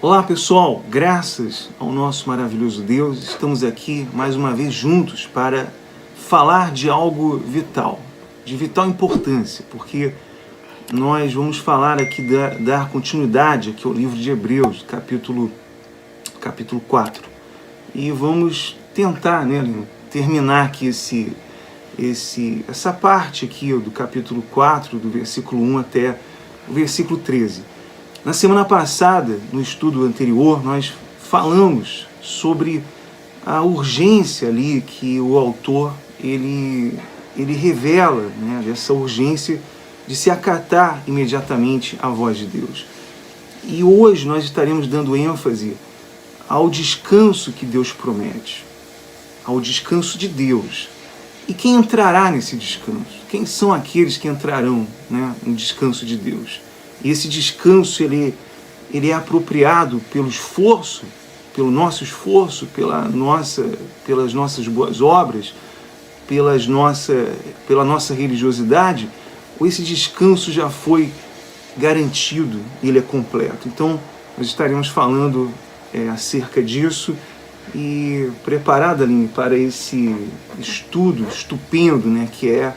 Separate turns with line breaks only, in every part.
Olá pessoal, graças ao nosso maravilhoso Deus, estamos aqui mais uma vez juntos para falar de algo vital, de vital importância, porque nós vamos falar aqui, dar continuidade aqui ao livro de Hebreus, capítulo 4, e vamos tentar, terminar aqui essa parte aqui do capítulo 4, do versículo 1 até o versículo 13. Na semana passada, no estudo anterior, nós falamos sobre a urgência ali que o autor ele revela, dessa urgência de se acatar imediatamente à voz de Deus. E hoje nós estaremos dando ênfase ao descanso que Deus promete, ao descanso de Deus. E quem entrará nesse descanso? Quem são aqueles que entrarão, no descanso de Deus? E esse descanso ele é apropriado pelo esforço, pelo nosso esforço, pelas nossas boas obras, pela nossa religiosidade, ou esse descanso já foi garantido, ele é completo. Então, nós estaremos falando acerca disso e preparada, Aline, para esse estudo estupendo, que é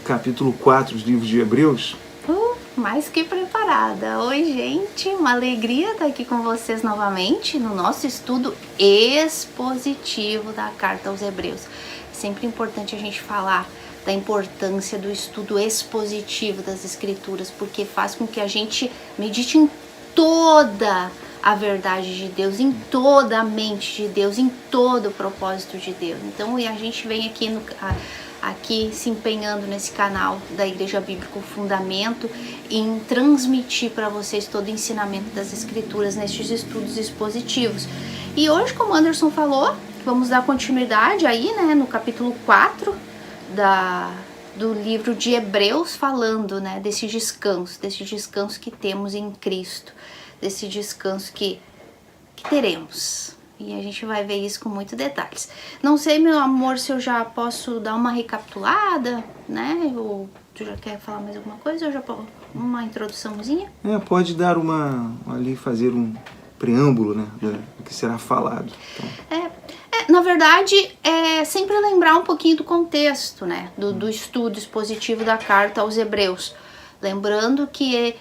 o capítulo 4 dos livros de Hebreus.
Mais que preparada. Oi, gente, uma alegria estar aqui com vocês novamente no nosso estudo expositivo da Carta aos Hebreus. É sempre importante a gente falar da importância do estudo expositivo das Escrituras, porque faz com que a gente medite em toda a verdade de Deus, em toda a mente de Deus, em todo o propósito de Deus. Então, a gente vem aqui se empenhando nesse canal da Igreja Bíblica o Fundamento em transmitir para vocês todo o ensinamento das Escrituras nestes estudos expositivos. E hoje, como o Anderson falou, vamos dar continuidade aí, no capítulo 4 do livro de Hebreus, falando, desse descanso que temos em Cristo, desse descanso que teremos. E a gente vai ver isso com muitos detalhes. Não sei, meu amor, se eu já posso dar uma recapitulada, Ou tu já quer falar mais alguma coisa? Eu já posso uma introduçãozinha?
Pode dar fazer um preâmbulo, do que será falado. Então.
Na verdade, é sempre lembrar um pouquinho do contexto, do estudo expositivo da carta aos Hebreus. Lembrando que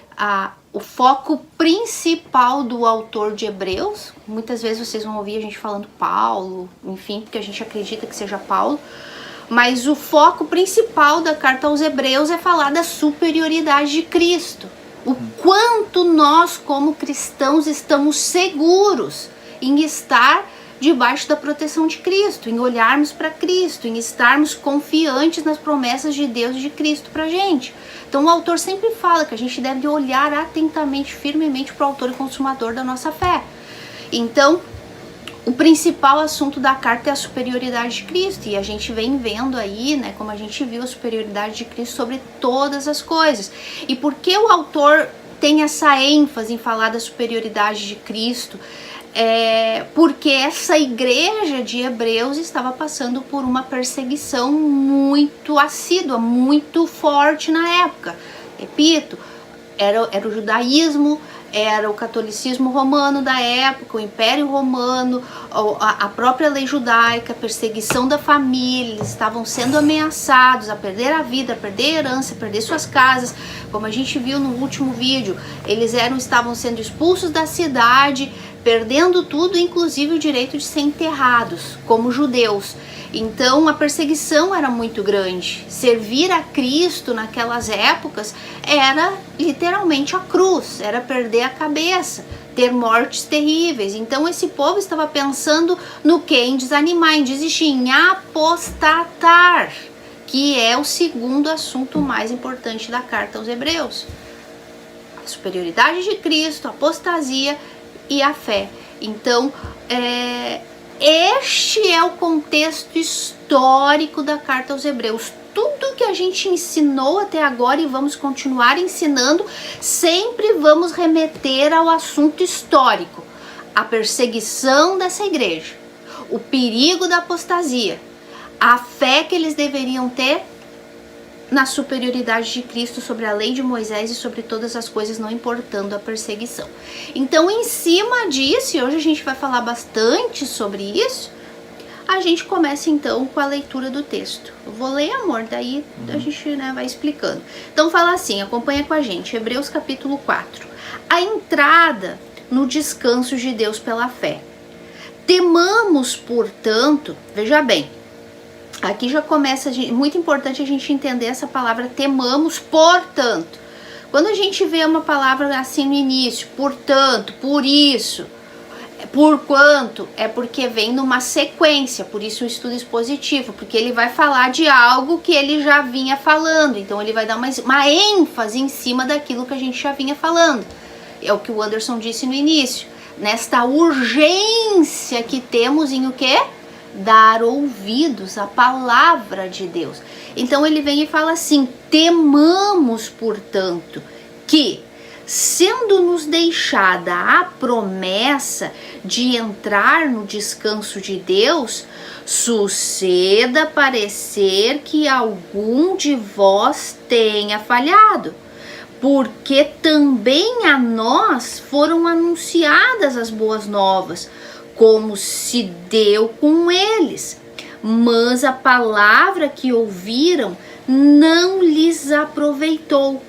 o foco principal do autor de Hebreus, muitas vezes vocês vão ouvir a gente falando Paulo, enfim, porque a gente acredita que seja Paulo, mas o foco principal da carta aos Hebreus é falar da superioridade de Cristo. O quanto nós, como cristãos, estamos seguros em estar debaixo da proteção de Cristo, em olharmos para Cristo, em estarmos confiantes nas promessas de Deus e de Cristo para a gente. Então o autor sempre fala que a gente deve olhar atentamente, firmemente para o autor e consumador da nossa fé. Então, o principal assunto da carta é a superioridade de Cristo, e a gente vem vendo aí, como a gente viu a superioridade de Cristo sobre todas as coisas. E por que o autor tem essa ênfase em falar da superioridade de Cristo? Porque essa igreja de Hebreus estava passando por uma perseguição muito assídua, muito forte na época. Repito, era o judaísmo, era o catolicismo romano da época, o Império Romano, a própria lei judaica, a perseguição da família. Eles estavam sendo ameaçados a perder a vida, a perder a herança, a perder suas casas. Como a gente viu no último vídeo, eles estavam sendo expulsos da cidade, perdendo tudo, inclusive o direito de ser enterrados como judeus. Então a perseguição era muito grande. Servir a Cristo naquelas épocas era literalmente a cruz, era perder a cabeça, ter mortes terríveis. Então esse povo estava pensando no quê? Em desanimar, em desistir, em apostatar, que é o segundo assunto mais importante da carta aos Hebreus. A superioridade de Cristo, a apostasia e a fé. Então, este é o contexto histórico da carta aos Hebreus. Tudo que a gente ensinou até agora e vamos continuar ensinando, sempre vamos remeter ao assunto histórico. A perseguição dessa igreja, o perigo da apostasia, a fé que eles deveriam ter na superioridade de Cristo sobre a lei de Moisés e sobre todas as coisas, não importando a perseguição. Então, em cima disso, e hoje a gente vai falar bastante sobre isso, a gente começa então com a leitura do texto. Eu vou ler, amor, daí a gente vai explicando. Então fala assim, acompanha com a gente, Hebreus capítulo 4. A entrada no descanso de Deus pela fé. Temamos, portanto, veja bem, aqui já começa, muito importante a gente entender essa palavra temamos, portanto. Quando a gente vê uma palavra assim no início, portanto, por isso, porquanto, é porque vem numa sequência, por isso o estudo expositivo, porque ele vai falar de algo que ele já vinha falando, então ele vai dar uma ênfase em cima daquilo que a gente já vinha falando. É o que o Anderson disse no início, nesta urgência que temos em o quê? Dar ouvidos à palavra de Deus. Então ele vem e fala assim, temamos, portanto, que sendo-nos deixada a promessa de entrar no descanso de Deus, suceda parecer que algum de vós tenha falhado, porque também a nós foram anunciadas as boas novas, como se deu com eles, mas a palavra que ouviram não lhes aproveitou,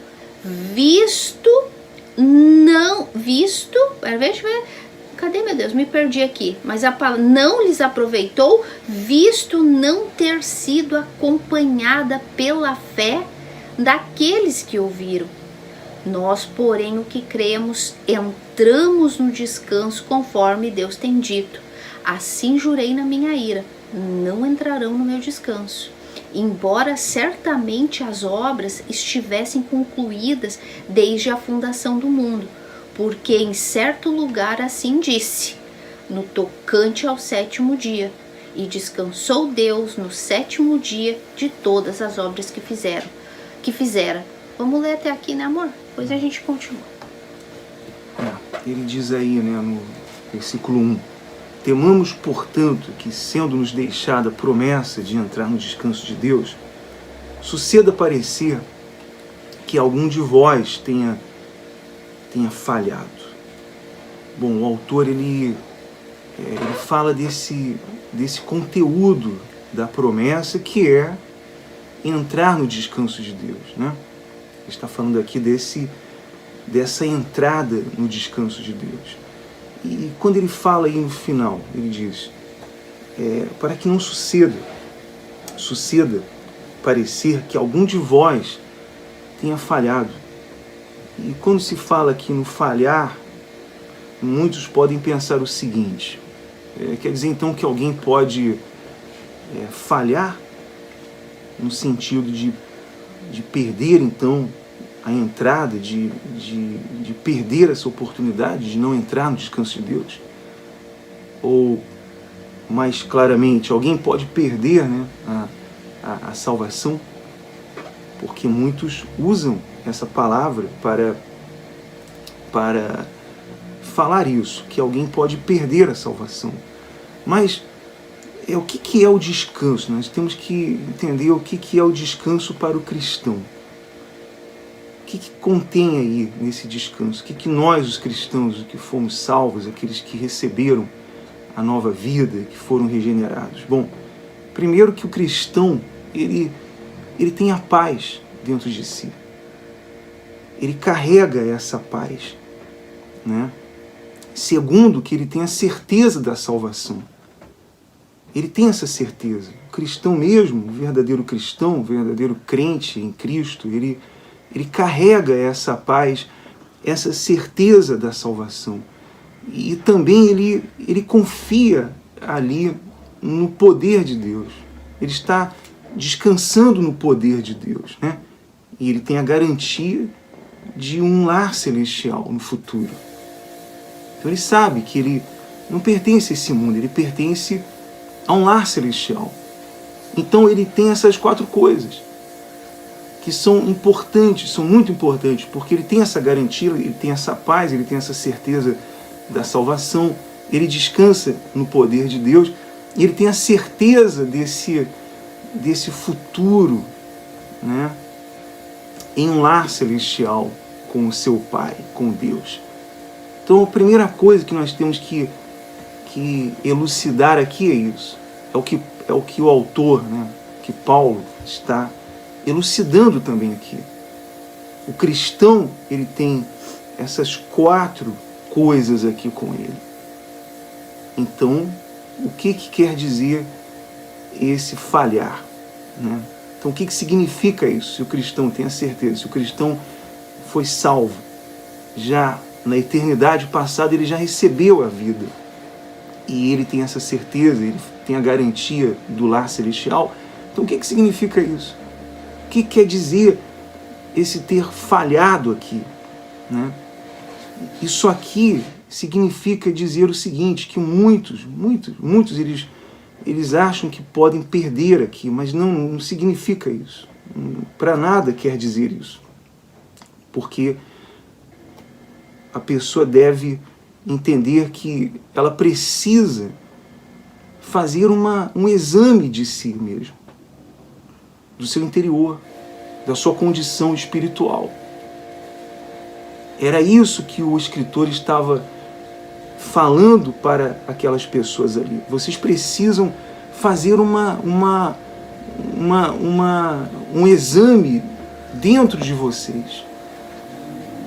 cadê, meu Deus, me perdi aqui, mas a palavra não lhes aproveitou, visto não ter sido acompanhada pela fé daqueles que ouviram. Nós, porém, o que cremos, entramos no descanso conforme Deus tem dito. Assim jurei na minha ira, não entrarão no meu descanso. Embora certamente as obras estivessem concluídas desde a fundação do mundo, porque em certo lugar assim disse, no tocante ao sétimo dia, e descansou Deus no sétimo dia de todas as obras que fizera. Vamos ler até aqui, né, amor? Depois a gente continua.
Ele diz aí, no versículo 1, temamos, portanto, que sendo-nos deixada a promessa de entrar no descanso de Deus, suceda parecer que algum de vós tenha falhado. Bom, o autor ele fala desse conteúdo da promessa que é entrar no descanso de Deus, né? Ele está falando aqui dessa entrada no descanso de Deus. E quando ele fala aí no final, ele diz, para que não suceda parecer que algum de vós tenha falhado. E quando se fala aqui no falhar, muitos podem pensar o seguinte, quer dizer então que alguém pode falhar no sentido de perder então a entrada, de perder essa oportunidade de não entrar no descanso de Deus? Ou, mais claramente, alguém pode perder, a salvação? Porque muitos usam essa palavra para falar isso, que alguém pode perder a salvação. Mas o que é o descanso? Nós temos que entender o que é o descanso para o cristão. O que contém aí nesse descanso? O que nós, os cristãos, que fomos salvos, aqueles que receberam a nova vida, que foram regenerados? Bom, primeiro que o cristão, ele tem a paz dentro de si. Ele carrega essa paz, né? Segundo, que ele tem a certeza da salvação. Ele tem essa certeza. O cristão mesmo, o verdadeiro cristão, o verdadeiro crente em Cristo, ele carrega essa paz, essa certeza da salvação. E também ele confia ali no poder de Deus. Ele está descansando no poder de Deus, né? E ele tem a garantia de um lar celestial no futuro. Então ele sabe que ele não pertence a esse mundo, ele pertence a um lar celestial. Então ele tem essas 4 coisas que são importantes, são muito importantes, porque ele tem essa garantia, ele tem essa paz, ele tem essa certeza da salvação, ele descansa no poder de Deus, e ele tem a certeza desse futuro, né, em um lar celestial com o seu Pai, com Deus. Então a primeira coisa que nós temos que elucidar aqui é isso. É o que o autor, né, que Paulo está elucidando também aqui. O cristão, ele tem essas 4 coisas aqui com ele. Então, o que quer dizer esse falhar, né? Então, o que significa isso? Se o cristão tem a certeza, se o cristão foi salvo, já na eternidade passada ele já recebeu a vida, e ele tem essa certeza, ele tem a garantia do lar celestial. Então, o que significa isso? O que quer dizer esse ter falhado aqui, né? Isso aqui significa dizer o seguinte, que muitos eles acham que podem perder aqui, mas não significa isso. Para nada quer dizer isso. Porque a pessoa deve entender que ela precisa fazer um exame de si mesmo, do seu interior, da sua condição espiritual. Era isso que o escritor estava falando para aquelas pessoas ali. Vocês precisam fazer um exame dentro de vocês.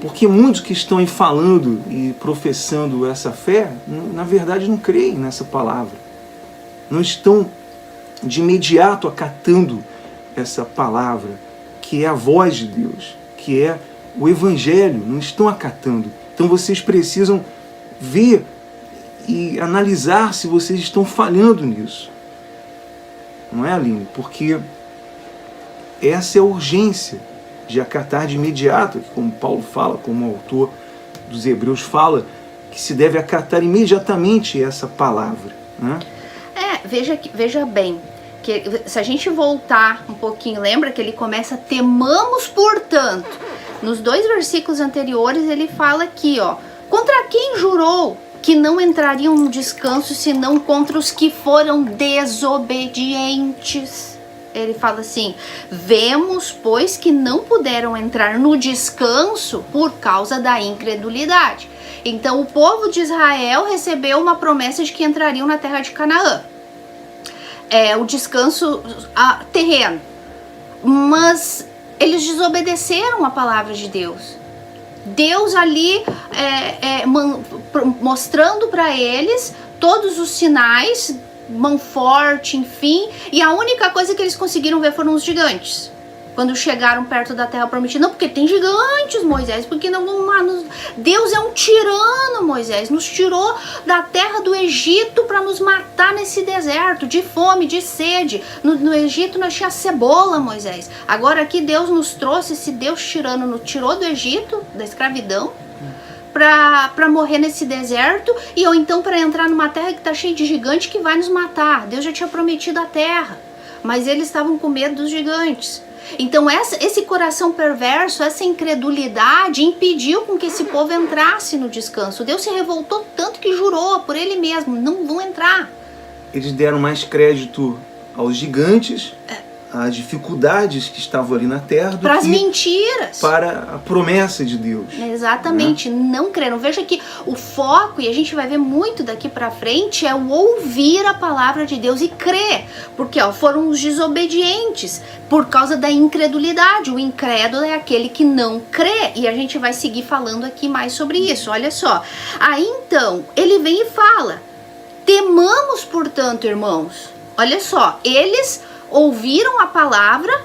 Porque muitos que estão aí falando e professando essa fé, na verdade não creem nessa palavra. Não estão de imediato acatando essa palavra, que é a voz de Deus, que é o Evangelho, não estão acatando. Então vocês precisam ver e analisar se vocês estão falhando nisso. Não é, Aline? Porque essa é a urgência de acatar de imediato, como Paulo fala, como o autor dos Hebreus fala, que se deve acatar imediatamente essa palavra, né?
Veja bem, que se a gente voltar um pouquinho, lembra que ele começa, temamos portanto. Nos 2 versículos anteriores ele fala aqui, ó, contra quem jurou que não entrariam no descanso senão contra os que foram desobedientes? Ele fala assim, vemos, pois, que não puderam entrar no descanso por causa da incredulidade. Então o povo de Israel recebeu uma promessa de que entrariam na terra de Canaã. O descanso terreno. Mas eles desobedeceram a palavra de Deus. Deus ali mostrando para eles todos os sinais, mão forte, enfim, e a única coisa que eles conseguiram ver foram os gigantes. Quando chegaram perto da terra prometida, não, porque tem gigantes, Moisés, porque não vamos. Deus é um tirano, Moisés, nos tirou da terra do Egito para nos matar nesse deserto, de fome, de sede. No Egito nós tínhamos cebola, Moisés. Agora aqui Deus nos trouxe, esse Deus tirano nos tirou do Egito, da escravidão, para morrer nesse deserto, ou então para entrar numa terra que está cheia de gigante que vai nos matar. Deus já tinha prometido a terra, mas eles estavam com medo dos gigantes. Então esse coração perverso, essa incredulidade impediu com que esse povo entrasse no descanso. Deus se revoltou tanto que jurou por ele mesmo, não vão entrar.
Eles deram mais crédito aos gigantes, às dificuldades que estavam ali na terra,
para as mentiras,
para a promessa de Deus.
Exatamente, né? Não creram. Veja que o foco, e a gente vai ver muito daqui para frente, é o ouvir a palavra de Deus e crer, porque foram os desobedientes por causa da incredulidade. O incrédulo é aquele que não crê, e a gente vai seguir falando aqui mais sobre isso. Olha só, aí então ele vem e fala, temamos portanto, irmãos. Olha só, eles ouviram a palavra,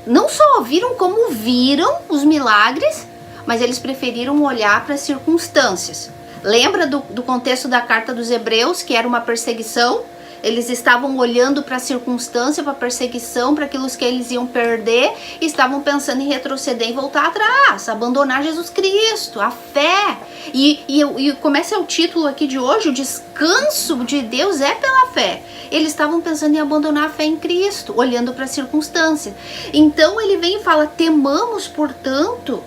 não só ouviram como viram os milagres, mas eles preferiram olhar para as circunstâncias. Lembra do contexto da carta dos Hebreus, que era uma perseguição? Eles estavam olhando para a circunstância, para a perseguição, para aquilo que eles iam perder, e estavam pensando em retroceder e voltar atrás, abandonar Jesus Cristo, a fé. E como esse é o título aqui de hoje, o descanso de Deus é pela fé. Eles estavam pensando em abandonar a fé em Cristo, olhando para a circunstância. Então ele vem e fala, temamos, portanto,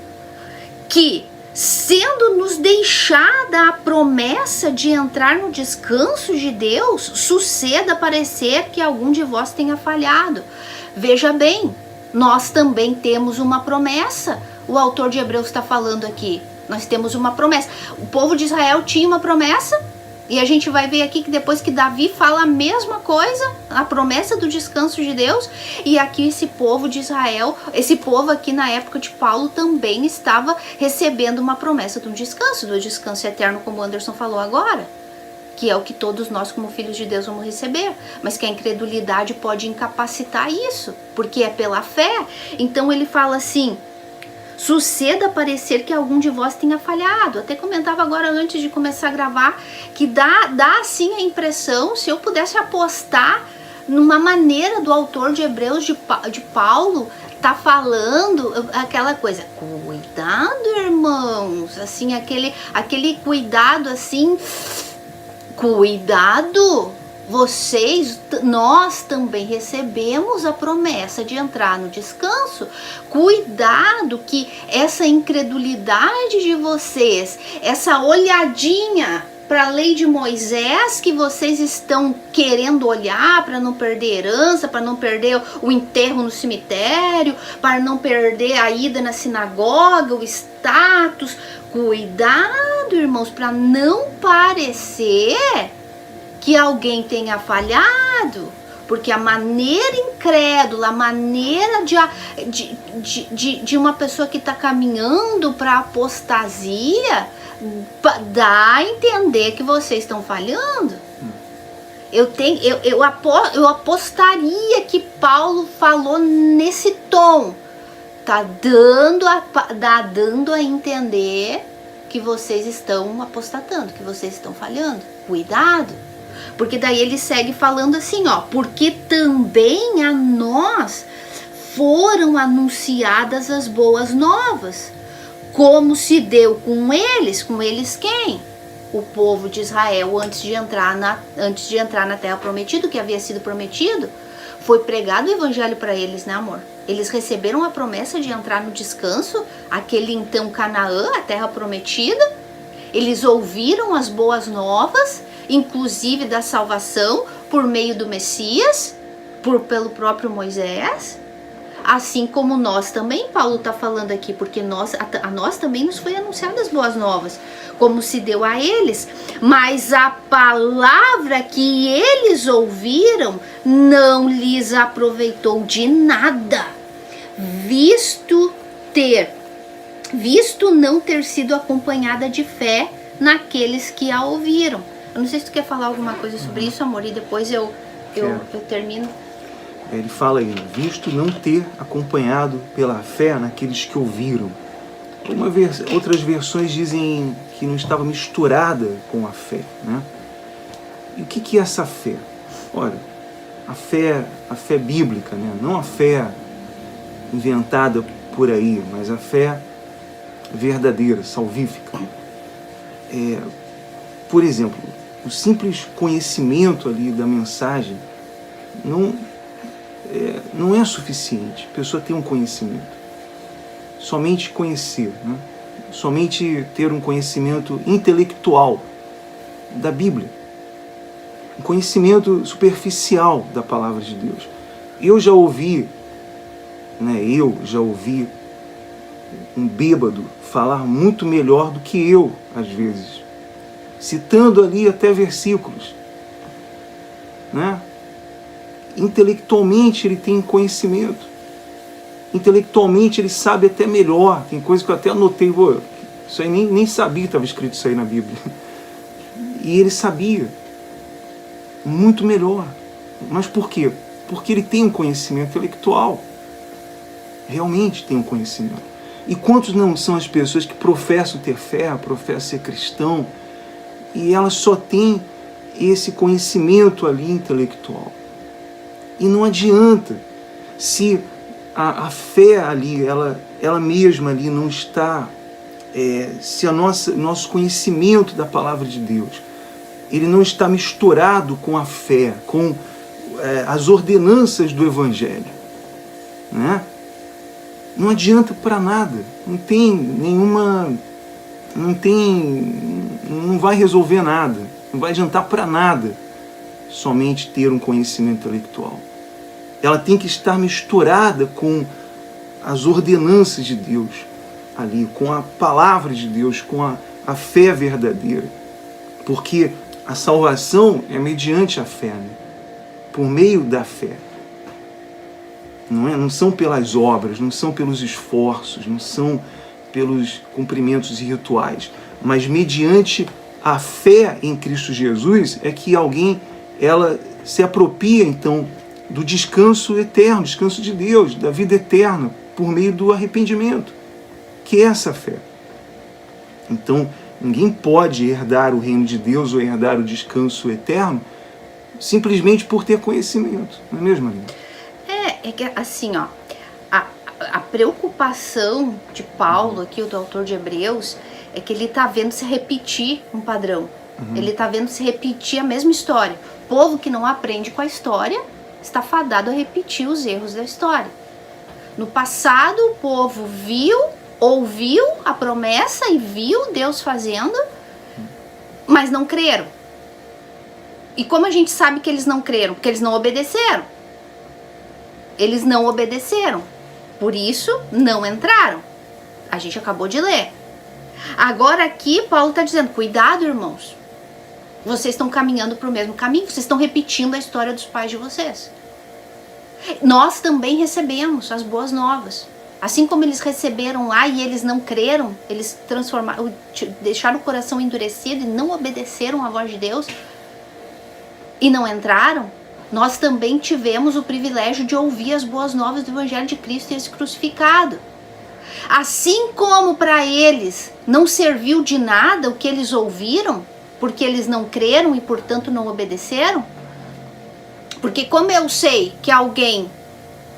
que, sendo nos deixada a promessa de entrar no descanso de Deus, suceda parecer que algum de vós tenha falhado. Veja bem, nós também temos uma promessa. O autor de Hebreus está falando aqui. Nós temos uma promessa. O povo de Israel tinha uma promessa. E a gente vai ver aqui que depois que Davi fala a mesma coisa, a promessa do descanso de Deus, e aqui esse povo de Israel, esse povo aqui na época de Paulo também estava recebendo uma promessa do descanso eterno, como o Anderson falou agora, que é o que todos nós como filhos de Deus vamos receber, mas que a incredulidade pode incapacitar isso, porque é pela fé. Então ele fala assim: suceda parecer que algum de vós tenha falhado. Até comentava agora antes de começar a gravar que dá assim a impressão, se eu pudesse apostar numa maneira do autor de Hebreus, de Paulo, tá falando aquela coisa, cuidado, irmãos, assim, aquele cuidado assim, cuidado, nós também recebemos a promessa de entrar no descanso. Cuidado que essa incredulidade de vocês, essa olhadinha para a lei de Moisés que vocês estão querendo olhar para não perder herança, para não perder o enterro no cemitério, para não perder a ida na sinagoga, o status. Cuidado, irmãos, para não parecer que alguém tenha falhado, porque a maneira incrédula, a maneira de uma pessoa que está caminhando para a apostasia, dá a entender que vocês estão falhando. Eu apostaria que Paulo falou nesse tom, tá dando a entender que vocês estão apostatando, que vocês estão falhando. Cuidado. Porque daí ele segue falando assim, ó, porque também a nós foram anunciadas as boas novas, como se deu com eles quem? O povo de Israel, antes de entrar na terra prometida, que havia sido prometido, foi pregado o evangelho para eles, né, amor? Eles receberam a promessa de entrar no descanso, aquele então Canaã, a terra prometida. Eles ouviram as boas novas, inclusive da salvação por meio do Messias, pelo próprio Moisés, assim como nós também. Paulo está falando aqui, porque a nós também nos foi anunciadas as boas novas, como se deu a eles, mas a palavra que eles ouviram não lhes aproveitou de nada, visto não ter sido acompanhada de fé naqueles que a ouviram. Eu não sei se tu quer falar alguma coisa sobre isso, amor, e depois eu termino.
Ele fala aí, visto não ter acompanhado pela fé naqueles que ouviram. Outras versões dizem que não estava misturada com a fé, né? E o que é essa fé? Olha, a fé bíblica, né? Não a fé inventada por aí, mas a fé verdadeira, salvífica. Por exemplo, o simples conhecimento ali da mensagem não é suficiente. A pessoa tem um conhecimento. Somente conhecer, né? Somente ter um conhecimento intelectual da Bíblia. Um conhecimento superficial da palavra de Deus. Eu já ouvi um bêbado falar muito melhor do que eu, às vezes, citando ali até versículos, né? Intelectualmente ele tem conhecimento, intelectualmente ele sabe até melhor. Tem coisa que eu até anotei, isso aí nem sabia que estava escrito isso aí na Bíblia, e ele sabia muito melhor. Mas por quê? Porque ele tem um conhecimento intelectual, realmente tem um conhecimento. E quantos não são as pessoas que professam ter fé, professam ser cristão, e elas só têm esse conhecimento ali intelectual. E não adianta, se a fé ali, ela mesma ali não está, se nosso conhecimento da palavra de Deus, ele não está misturado com a fé, com as ordenanças do Evangelho, né? Não adianta para nada, não vai resolver nada, não vai adiantar para nada somente ter um conhecimento intelectual. Ela tem que estar misturada com as ordenanças de Deus ali, com a palavra de Deus, com a fé verdadeira. Porque a salvação é mediante a fé, né? Por meio da fé. Não são pelas obras, não são pelos esforços, não são pelos cumprimentos e rituais, mas mediante a fé em Cristo Jesus é que alguém, ela se apropria então do descanso eterno, descanso de Deus, da vida eterna, por meio do arrependimento, que é essa fé. Então, ninguém pode herdar o reino de Deus ou herdar o descanso eterno simplesmente por ter conhecimento, não é mesmo, Aline?
É que assim, ó, a preocupação de Paulo aqui, do autor de Hebreus, é que ele está vendo se repetir um padrão. Ele está vendo se repetir a mesma história. O povo que não aprende com a história está fadado a repetir os erros da história. No passado, o povo ouviu a promessa e viu Deus fazendo, mas não creram. E como a gente sabe que eles não creram? Porque eles não obedeceram. Eles não obedeceram. Por isso, não entraram. A gente acabou de ler. Agora aqui, Paulo está dizendo, cuidado, irmãos. Vocês estão caminhando para o mesmo caminho. Vocês estão repetindo a história dos pais de vocês. Nós também recebemos as boas novas. Assim como eles receberam lá e eles não creram, eles transformaram, deixaram o coração endurecido e não obedeceram à voz de Deus e não entraram, nós também tivemos o privilégio de ouvir as boas novas do Evangelho de Cristo e esse crucificado. Assim como para eles não serviu de nada o que eles ouviram, porque eles não creram e portanto não obedeceram, porque como eu sei que alguém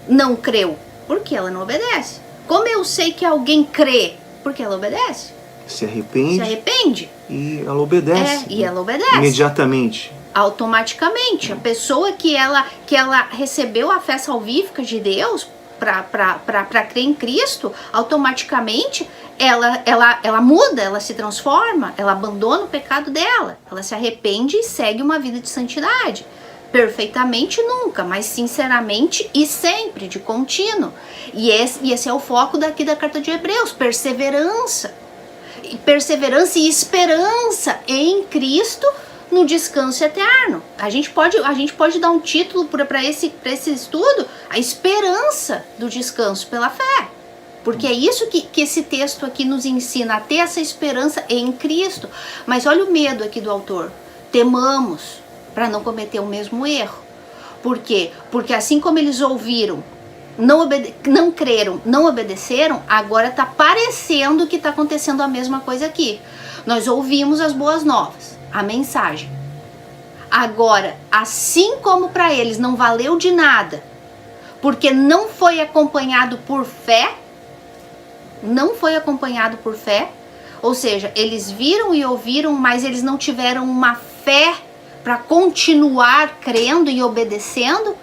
não creu, porque ela não obedece. Como eu sei que alguém crê, porque ela obedece.
Se arrepende. E ela obedece.
E ela obedece.
Imediatamente.
Automaticamente. A pessoa que ela recebeu a fé salvífica de Deus para crer em Cristo, automaticamente ela muda, ela se transforma, ela abandona o pecado dela, ela se arrepende e segue uma vida de santidade. Perfeitamente nunca, mas sinceramente e sempre, de contínuo. E esse é o foco daqui da carta de Hebreus, perseverança e esperança em Cristo no descanso eterno. A gente pode dar um título para esse estudo, a esperança do descanso pela fé. Porque é isso que esse texto aqui nos ensina, a ter essa esperança em Cristo. Mas olha o medo aqui do autor. Temamos para não cometer o mesmo erro. Por quê? Porque assim como eles ouviram, não creram, não obedeceram, agora está parecendo que está acontecendo a mesma coisa aqui. Nós ouvimos as boas novas, a mensagem. Agora, assim como para eles não valeu de nada, porque não foi acompanhado por fé, ou seja, eles viram e ouviram, mas eles não tiveram uma fé para continuar crendo e obedecendo.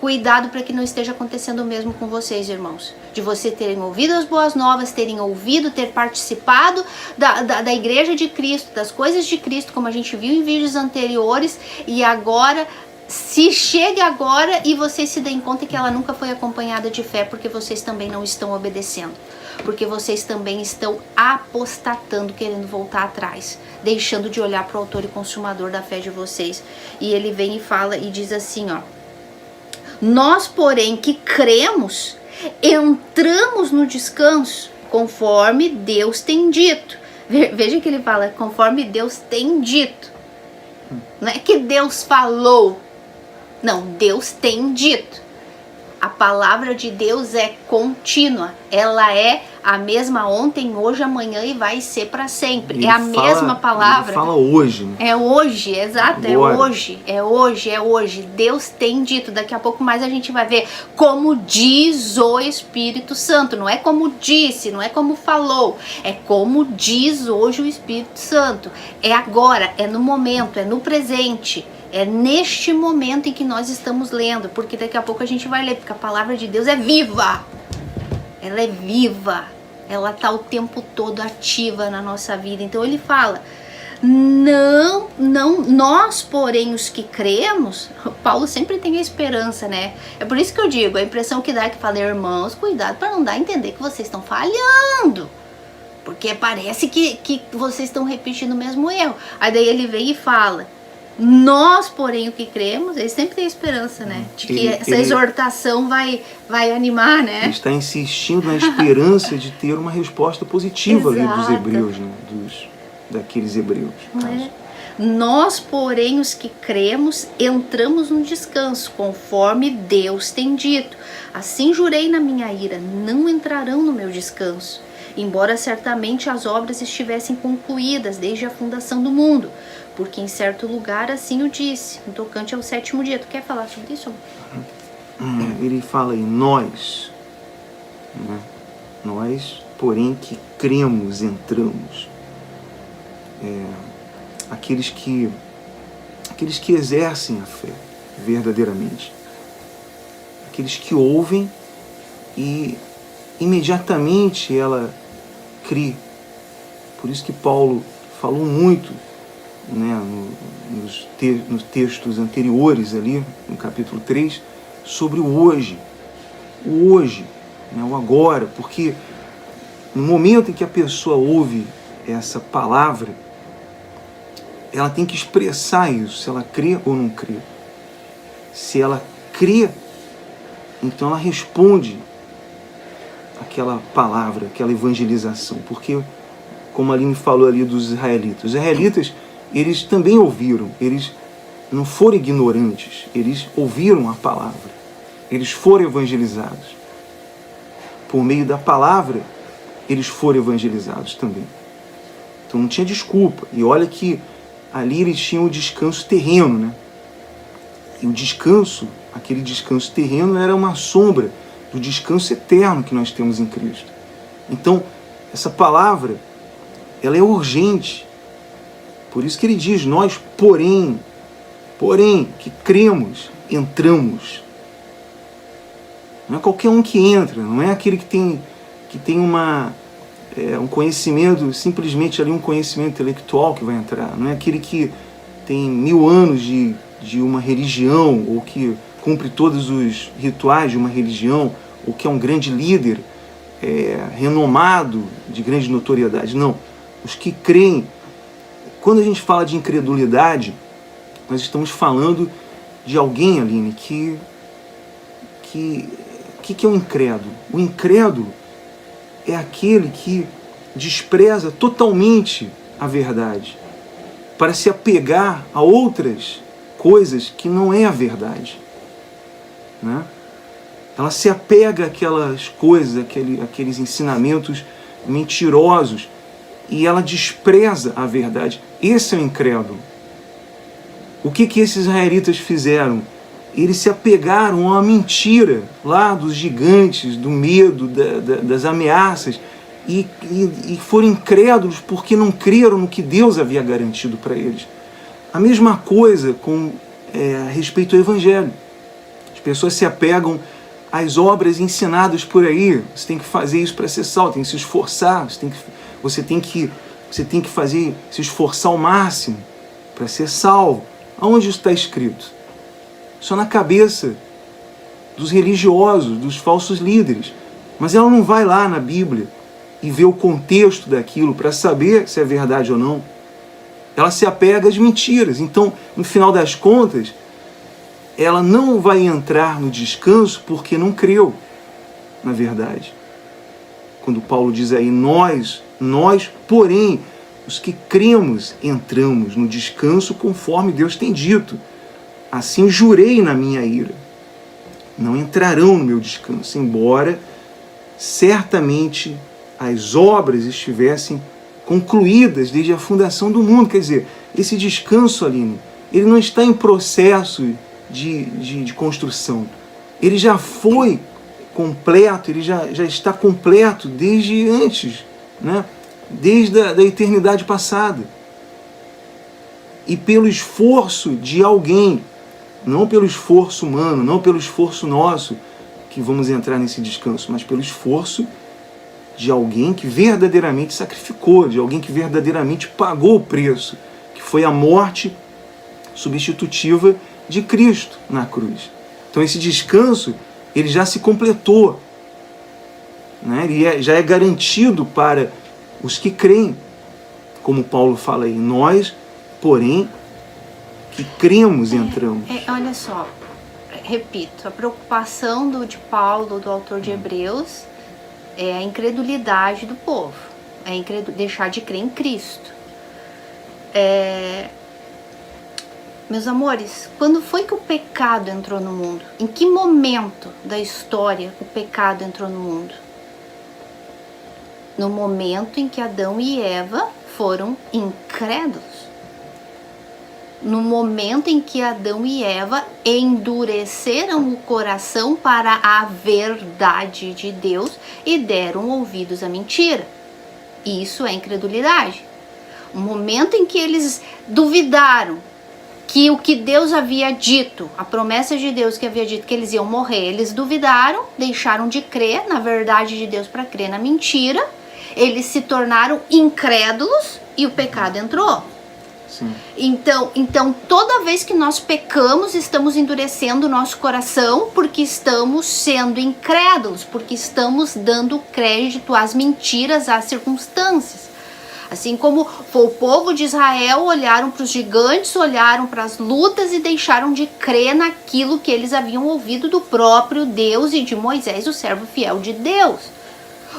Cuidado para que não esteja acontecendo o mesmo com vocês, irmãos. De vocês terem ouvido as boas novas, ter participado da igreja de Cristo, das coisas de Cristo, como a gente viu em vídeos anteriores, e agora, se chega agora e vocês se deem conta que ela nunca foi acompanhada de fé, porque vocês também não estão obedecendo. Porque vocês também estão apostatando, querendo voltar atrás, deixando de olhar para o autor e consumador da fé de vocês. E ele vem e fala e diz assim, ó: nós, porém, que cremos, entramos no descanso, conforme Deus tem dito. Veja que ele fala, conforme Deus tem dito. Não é que Deus falou. Não, Deus tem dito. A palavra de Deus é contínua. Ela é a mesma ontem, hoje, amanhã e vai ser para sempre. Ele é a mesma palavra.
Ele fala hoje. Né?
É hoje, exato. Agora. É hoje. Deus tem dito. Daqui a pouco mais a gente vai ver como diz o Espírito Santo. Não é como disse, não é como falou. É como diz hoje o Espírito Santo. É agora, é no momento, é no presente. É neste momento em que nós estamos lendo, porque daqui a pouco a gente vai ler, porque a palavra de Deus é viva. Ela é viva. Ela está o tempo todo ativa na nossa vida. Então ele fala, Não, nós, porém, os que cremos, Paulo sempre tem a esperança, né? É por isso que eu digo, a impressão que dá é que fala, irmãos, cuidado para não dar a entender que vocês estão falhando. Porque parece que vocês estão repetindo o mesmo erro. Aí daí ele vem e fala, nós, porém, o que cremos, ele sempre tem esperança, né? De que essa exortação vai animar, né?
Ele está insistindo na esperança de ter uma resposta positiva ali dos hebreus, né? Daqueles hebreus.
Nós, porém, os que cremos, entramos no descanso, conforme Deus tem dito. Assim jurei na minha ira, não entrarão no meu descanso, embora certamente as obras estivessem concluídas desde a fundação do mundo, porque em certo lugar assim o disse, no tocante ao 7º dia. Tu quer falar sobre isso?
Ele fala aí, nós, né? Nós, porém, que cremos, entramos. Aqueles que exercem a fé verdadeiramente, aqueles que ouvem e imediatamente ela crê. Por isso que Paulo falou muito, né, nos textos anteriores ali, no capítulo 3, sobre o hoje, né, o agora, porque no momento em que a pessoa ouve essa palavra, ela tem que expressar isso, se ela crê ou não crê. Se ela crê, então ela responde aquela palavra, aquela evangelização, porque, como a Aline falou ali dos israelitas, os israelitas, eles também ouviram, eles não foram ignorantes, eles ouviram a palavra, eles foram evangelizados. Por meio da palavra, eles foram evangelizados também. Então não tinha desculpa. E olha que ali eles tinham o descanso terreno, né? E o descanso, aquele descanso terreno, era uma sombra do descanso eterno que nós temos em Cristo. Então, essa palavra, ela é urgente. Por isso que ele diz, nós, porém, que cremos, entramos. Não é qualquer um que entra, não é aquele que tem um conhecimento, simplesmente ali um conhecimento intelectual que vai entrar. Não é aquele que tem 1000 anos de uma religião, ou que cumpre todos os rituais de uma religião, ou que é um grande líder, renomado, de grande notoriedade. Não. Os que creem. Quando a gente fala de incredulidade, nós estamos falando de alguém, Aline, que é o incrédulo? O incrédulo é aquele que despreza totalmente a verdade para se apegar a outras coisas que não é a verdade, né? Ela se apega àquelas coisas, aqueles ensinamentos mentirosos, e ela despreza a verdade. Esse é o incrédulo. O que esses israelitas fizeram? Eles se apegaram a uma mentira lá dos gigantes, do medo, das ameaças, e foram incrédulos porque não creram no que Deus havia garantido para eles. A mesma coisa a respeito ao Evangelho. As pessoas se apegam às obras ensinadas por aí. Você tem que fazer isso para ser salvo, tem que se esforçar, você tem que se esforçar ao máximo para ser salvo. Aonde isso está escrito? Só na cabeça dos religiosos, dos falsos líderes. Mas ela não vai lá na Bíblia e vê o contexto daquilo para saber se é verdade ou não. Ela se apega às mentiras. Então, no final das contas, ela não vai entrar no descanso porque não creu na verdade. Quando Paulo diz aí, nós, porém, os que cremos, entramos no descanso conforme Deus tem dito. Assim jurei na minha ira. Não entrarão no meu descanso, embora certamente as obras estivessem concluídas desde a fundação do mundo. Quer dizer, esse descanso, Aline, ele não está em processo de construção. Ele já foi completo, ele já está completo desde antes, né? Desde a eternidade passada. E pelo esforço de alguém, não pelo esforço humano, não pelo esforço nosso, que vamos entrar nesse descanso, mas pelo esforço de alguém que verdadeiramente sacrificou, de alguém que verdadeiramente pagou o preço foi a morte substitutiva de Cristo na cruz. Então esse descanso, ele já se completou, né? Ele já é garantido para os que creem, como Paulo fala aí. Nós, porém, que cremos, entramos.
Olha só, repito, a preocupação de Paulo, do autor de Hebreus, é a incredulidade do povo, deixar de crer em Cristo. Meus amores, quando foi que o pecado entrou no mundo? Em que momento da história o pecado entrou no mundo? No momento em que Adão e Eva foram incrédulos. No momento em que Adão e Eva endureceram o coração para a verdade de Deus e deram ouvidos à mentira. Isso é incredulidade. O momento em que eles duvidaram que o que Deus havia dito, a promessa de Deus que havia dito que eles iam morrer, eles duvidaram, deixaram de crer na verdade de Deus para crer na mentira, eles se tornaram incrédulos e o pecado entrou.
Sim.
Então, toda vez que nós pecamos, estamos endurecendo o nosso coração porque estamos sendo incrédulos, porque estamos dando crédito às mentiras, às circunstâncias. Assim como foi o povo de Israel, olharam para os gigantes, olharam para as lutas e deixaram de crer naquilo que eles haviam ouvido do próprio Deus e de Moisés, o servo fiel de Deus.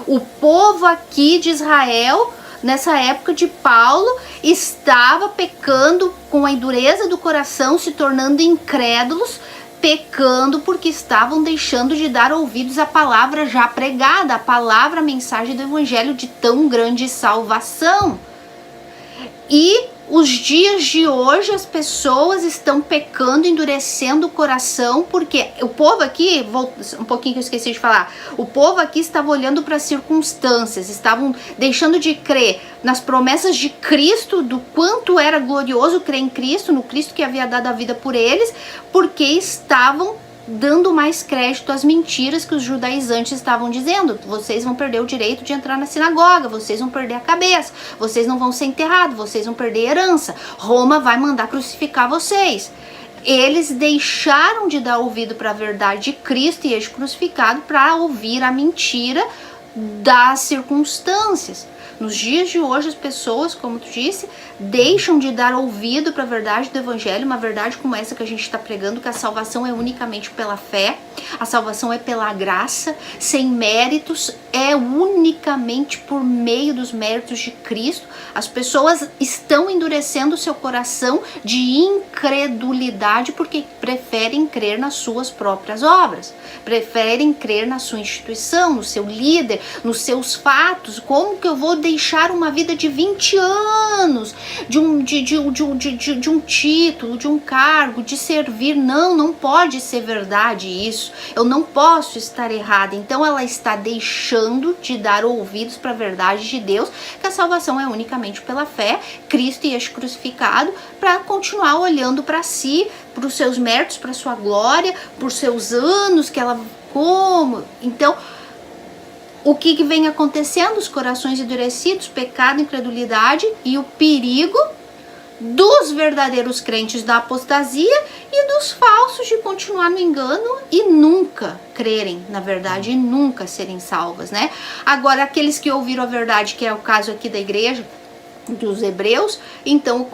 O povo aqui de Israel, nessa época de Paulo, estava pecando com a endureza do coração, se tornando incrédulos, pecando porque estavam deixando de dar ouvidos à palavra já pregada, a palavra, a mensagem do evangelho de tão grande salvação. E os dias de hoje as pessoas estão pecando, endurecendo o coração, porque o povo aqui, um pouquinho que eu esqueci de falar, o povo aqui estava olhando para as circunstâncias, estavam deixando de crer nas promessas de Cristo, do quanto era glorioso crer em Cristo, no Cristo que havia dado a vida por eles, porque estavam dando mais crédito às mentiras que os judaizantes estavam dizendo. Vocês vão perder o direito de entrar na sinagoga, vocês vão perder a cabeça, vocês não vão ser enterrados, vocês vão perder a herança, Roma vai mandar crucificar vocês. Eles deixaram de dar ouvido para a verdade de Cristo e este crucificado para ouvir a mentira das circunstâncias. Nos dias de hoje as pessoas, como tu disse, deixam de dar ouvido para a verdade do evangelho, uma verdade como essa que a gente está pregando, que a salvação é unicamente pela fé, a salvação é pela graça, sem méritos, é unicamente por meio dos méritos de Cristo. As pessoas estão endurecendo o seu coração de incredulidade porque preferem crer nas suas próprias obras, preferem crer na sua instituição, no seu líder, nos seus fatos. Como que eu vou deixar uma vida de 20 anos, de um título, de um cargo, de servir? Não pode ser verdade isso. Eu não posso estar errada. Então ela está deixando de dar ouvidos para a verdade de Deus, que a salvação é unicamente pela fé, Cristo e este crucificado, para continuar olhando para si, para os seus méritos, para a sua glória, por seus anos que ela... Como? Então... O que vem acontecendo? Os corações endurecidos, pecado, incredulidade e o perigo dos verdadeiros crentes da apostasia e dos falsos de continuar no engano e nunca crerem na verdade e nunca serem salvas, né? Agora, aqueles que ouviram a verdade, que é o caso aqui da igreja, dos hebreus, então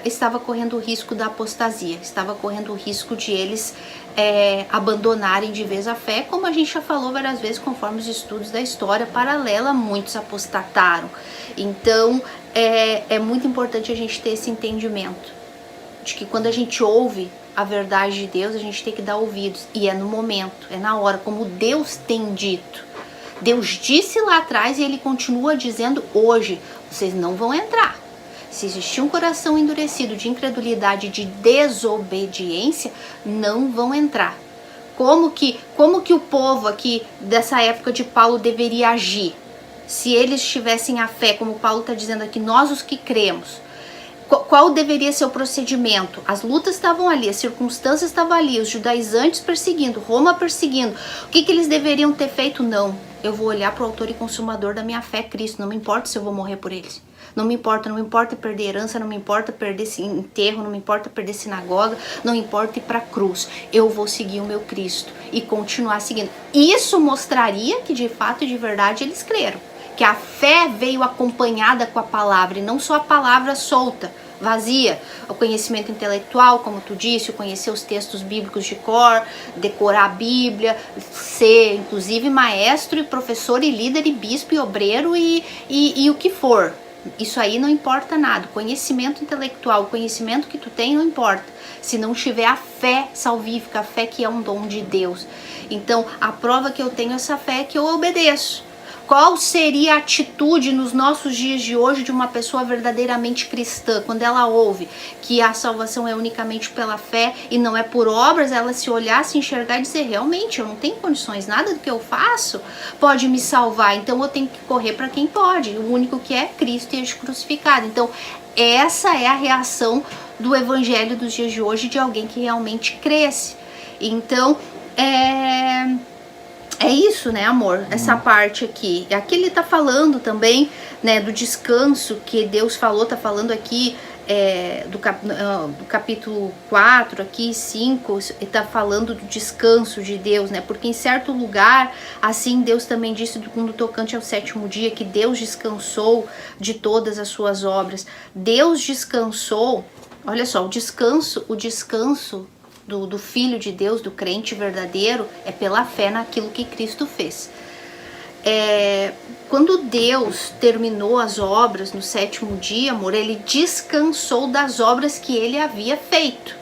estava correndo o risco da apostasia, estava correndo o risco de eles abandonarem de vez a fé, como a gente já falou várias vezes, conforme os estudos da história paralela, muitos apostataram. Então é muito importante a gente ter esse entendimento de que quando a gente ouve a verdade de Deus, a gente tem que dar ouvidos, e é no momento, é na hora, como Deus tem dito. Deus disse lá atrás e Ele continua dizendo hoje: vocês não vão entrar. Se existir um coração endurecido de incredulidade, de desobediência, não vão entrar. Como que o povo aqui dessa época de Paulo deveria agir? Se eles tivessem a fé, como Paulo está dizendo aqui, nós os que cremos, qual deveria ser o procedimento? As lutas estavam ali, as circunstâncias estavam ali, os judaizantes perseguindo, Roma perseguindo. O que eles deveriam ter feito? Não. Eu vou olhar para o autor e consumador da minha fé, Cristo. Não me importa se eu vou morrer por eles. Não me importa perder herança, não me importa perder enterro, não me importa perder sinagoga, não importa ir para a cruz. Eu vou seguir o meu Cristo e continuar seguindo. Isso mostraria que de fato e de verdade eles creram. Que a fé veio acompanhada com a palavra e não só a palavra solta, vazia. O conhecimento intelectual, como tu disse, o conhecer os textos bíblicos de cor, decorar a Bíblia, ser inclusive maestro e professor e líder e bispo e obreiro e o que for. Isso aí não importa nada. O conhecimento intelectual, o conhecimento que tu tem não importa. Se não tiver a fé salvífica, a fé que é um dom de Deus. Então, a prova que eu tenho essa fé é que eu obedeço. Qual seria a atitude nos nossos dias de hoje de uma pessoa verdadeiramente cristã, quando ela ouve que a salvação é unicamente pela fé e não é por obras, ela se olhar, se enxergar e dizer, realmente, eu não tenho condições, nada do que eu faço pode me salvar, então eu tenho que correr para quem pode, o único que é Cristo e este crucificado. Então, essa é a reação do evangelho dos dias de hoje de alguém que realmente cresce. Então, é isso, né, amor? Essa parte aqui. Aqui ele tá falando também, né, do descanso que Deus falou, tá falando aqui do capítulo 4, aqui 5, ele tá falando do descanso de Deus, né? Porque em certo lugar, assim, Deus também disse no tocante ao 7º dia, que Deus descansou de todas as suas obras. Deus descansou, olha só, o descanso do Filho de Deus, do crente verdadeiro, é pela fé naquilo que Cristo fez. Quando Deus terminou as obras no 7º dia, amor, ele descansou das obras que ele havia feito.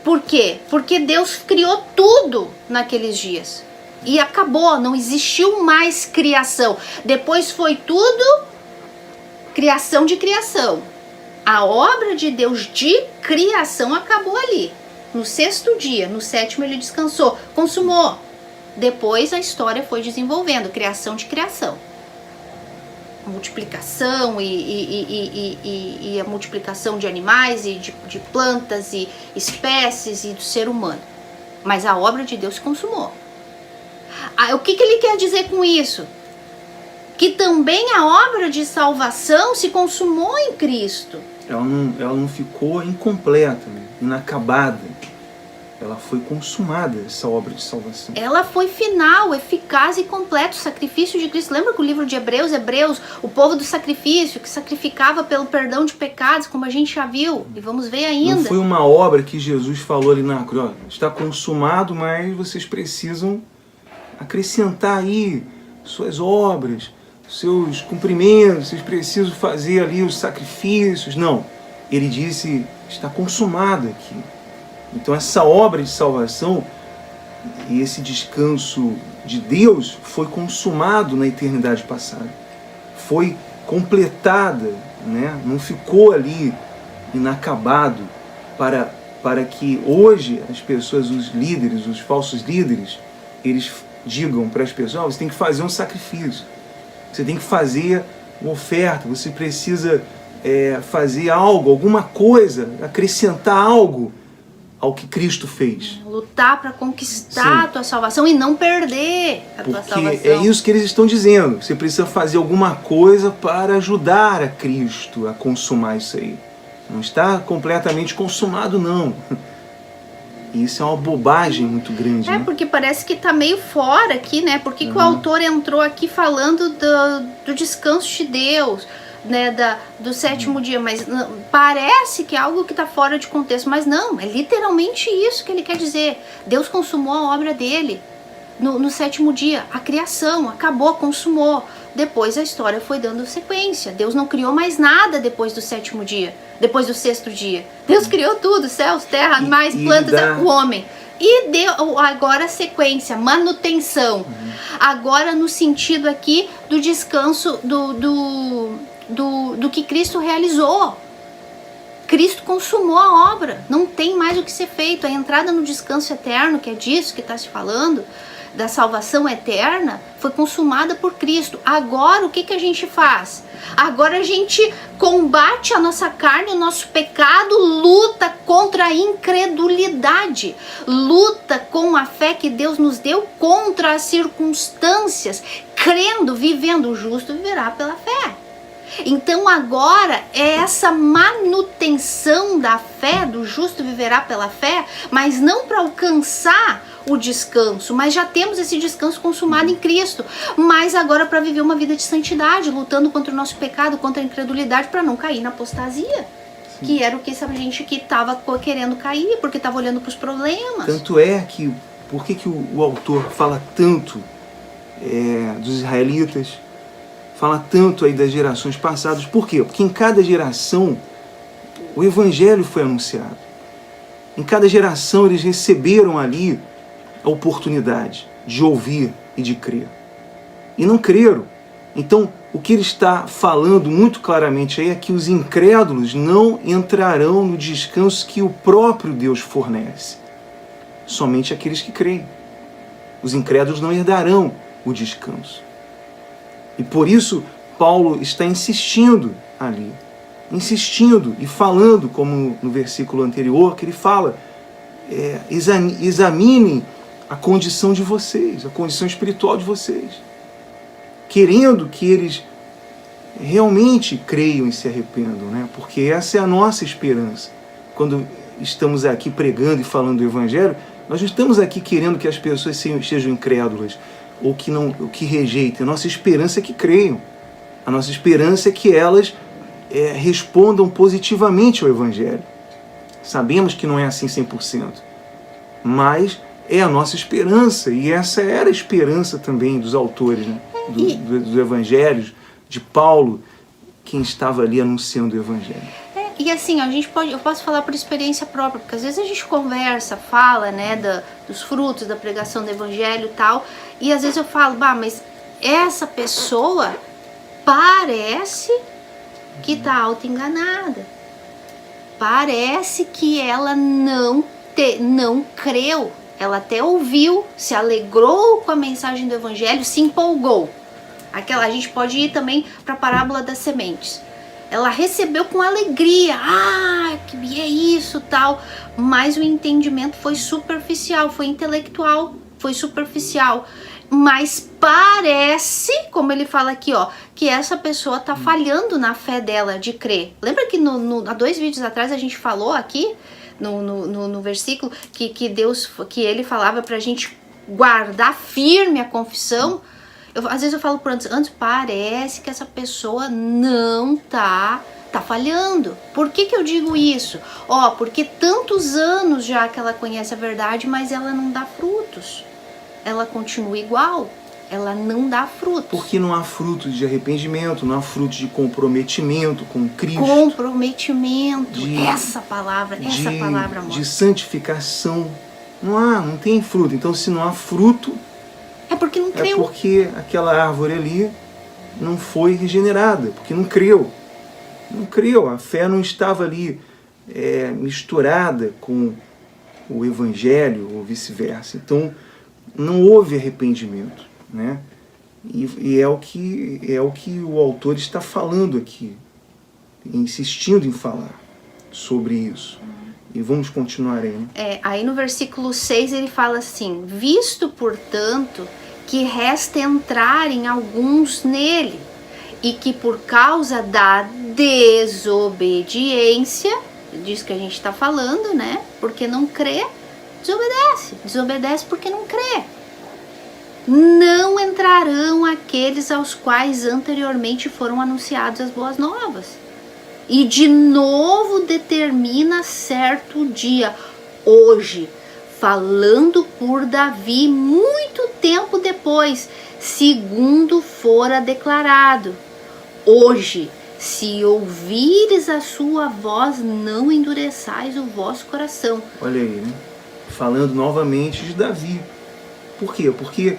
Por quê? Porque Deus criou tudo naqueles dias. E acabou, não existiu mais criação. Depois foi tudo criação de criação. A obra de Deus de criação acabou ali. No 6º dia, no 7º ele descansou, consumou. Depois a história foi desenvolvendo, criação de criação. Multiplicação e a multiplicação de animais e de plantas e espécies e do ser humano. Mas a obra de Deus se consumou. O que ele quer dizer com isso? Que também a obra de salvação se consumou em Cristo.
Ela não ficou incompleta, né? Inacabada. Ela foi consumada, essa obra de salvação.
Ela foi final, eficaz e completa, o sacrifício de Cristo. Lembra que o livro de Hebreus, o povo do sacrifício, que sacrificava pelo perdão de pecados, como a gente já viu, e vamos ver ainda.
Não foi uma obra que Jesus falou ali na cruz, está consumado, mas vocês precisam acrescentar aí suas obras, seus cumprimentos, vocês precisam fazer ali os sacrifícios. Não, ele disse, está consumado aqui. Então essa obra de salvação e esse descanso de Deus foi consumado na eternidade passada. Foi completada, né? Não ficou ali inacabado para que hoje as pessoas, os líderes, os falsos líderes, eles digam para as pessoas, você tem que fazer um sacrifício. Você tem que fazer uma oferta, você precisa fazer algo, alguma coisa, acrescentar algo ao que Cristo fez.
Lutar para conquistar a tua salvação e não perder a tua salvação.
Porque é isso que eles estão dizendo. Você precisa fazer alguma coisa para ajudar a Cristo a consumar isso aí. Não está completamente consumado, não. Isso é uma bobagem muito grande. Né?
Porque parece que está meio fora aqui, né? Por que o autor entrou aqui falando do descanso de Deus, né? Do 7º dia, mas parece que é algo que está fora de contexto, mas não, é literalmente isso que ele quer dizer. Deus consumou a obra dele no 7º dia, a criação, acabou, consumou. Depois a história foi dando sequência. Deus não criou mais nada depois do 7º dia, depois do 6º dia. Deus criou tudo, céus, terra, animais, plantas, o homem. E deu agora a sequência, manutenção. Agora no sentido aqui do descanso do que Cristo realizou. Cristo consumou a obra, não tem mais o que ser feito. A entrada no descanso eterno, que é disso que está se falando, da salvação eterna, foi consumada por Cristo. Agora o que a gente faz? Agora a gente combate a nossa carne, o nosso pecado, luta contra a incredulidade, luta com a fé que Deus nos deu contra as circunstâncias, crendo, vivendo. O justo viverá pela fé. Então agora é essa manutenção da fé, do justo viverá pela fé, mas não para alcançar o descanso, mas já temos esse descanso consumado em Cristo, mas agora para viver uma vida de santidade, lutando contra o nosso pecado, contra a incredulidade, para não cair na apostasia. Sim. Que era o que essa gente que estava querendo cair, porque estava olhando para os problemas.
Tanto é que, por que o autor fala tanto dos israelitas, fala tanto aí das gerações passadas? Por quê? Porque em cada geração o evangelho foi anunciado. Em cada geração eles receberam ali a oportunidade de ouvir e de crer. E não creram. Então, o que ele está falando muito claramente aí é que os incrédulos não entrarão no descanso que o próprio Deus fornece. Somente aqueles que creem. Os incrédulos não herdarão o descanso. E por isso, Paulo está insistindo ali. Insistindo e falando, como no versículo anterior, que ele fala, examinem a condição de vocês, a condição espiritual de vocês, querendo que eles realmente creiam e se arrependam, né? Porque essa é a nossa esperança. Quando estamos aqui pregando e falando do Evangelho, nós não estamos aqui querendo que as pessoas sejam incrédulas ou que rejeitem. A nossa esperança é que creiam. A nossa esperança é que elas respondam positivamente ao Evangelho. Sabemos que não é assim 100%, mas é a nossa esperança, e essa era a esperança também dos autores, né? dos evangelhos, de Paulo, quem estava ali anunciando o evangelho.
E assim, eu posso falar por experiência própria, porque às vezes a gente conversa, fala, né, dos frutos da pregação do evangelho e tal, e às vezes eu falo, mas essa pessoa parece que está auto-enganada, parece que ela não creu. Ela até ouviu, se alegrou com a mensagem do evangelho, se empolgou. A gente pode ir também para a parábola das sementes. Ela recebeu com alegria, que é isso, tal, mas o entendimento foi superficial, foi intelectual, foi superficial. Mas parece, como ele fala aqui, que essa pessoa está falhando na fé dela de crer. Lembra que há 2 vídeos atrás a gente falou aqui, no versículo, que ele falava pra gente guardar firme a confissão? Às vezes eu falo por antes, parece que essa pessoa não tá falhando. Por que eu digo isso? Porque tantos anos já que ela conhece a verdade, mas ela não dá frutos. Ela continua igual. Ela não dá frutos.
Porque não há frutos de arrependimento, não há frutos de comprometimento com Cristo.
Comprometimento, essa palavra, amor.
De santificação. Não tem fruto. Então, se não há fruto,
é porque não creu.
É porque aquela árvore ali não foi regenerada, porque não creu. Não creu, a fé não estava ali misturada com o Evangelho ou vice-versa. Então, não houve arrependimento, né? E é o que o autor está falando aqui, insistindo em falar sobre isso. E vamos continuar aí, né?
Aí no versículo 6 ele fala assim: visto, portanto, que resta entrarem alguns nele, e que por causa da desobediência, disso que a gente está falando, né? Porque não crê, desobedece porque não crê. Não entrarão aqueles aos quais anteriormente foram anunciadas as boas novas. E de novo determina certo dia, hoje, falando por Davi muito tempo depois, segundo fora declarado: hoje, se ouvires a sua voz, não endureçais o vosso coração.
Olha aí, né? Falando novamente de Davi. Por quê? Porque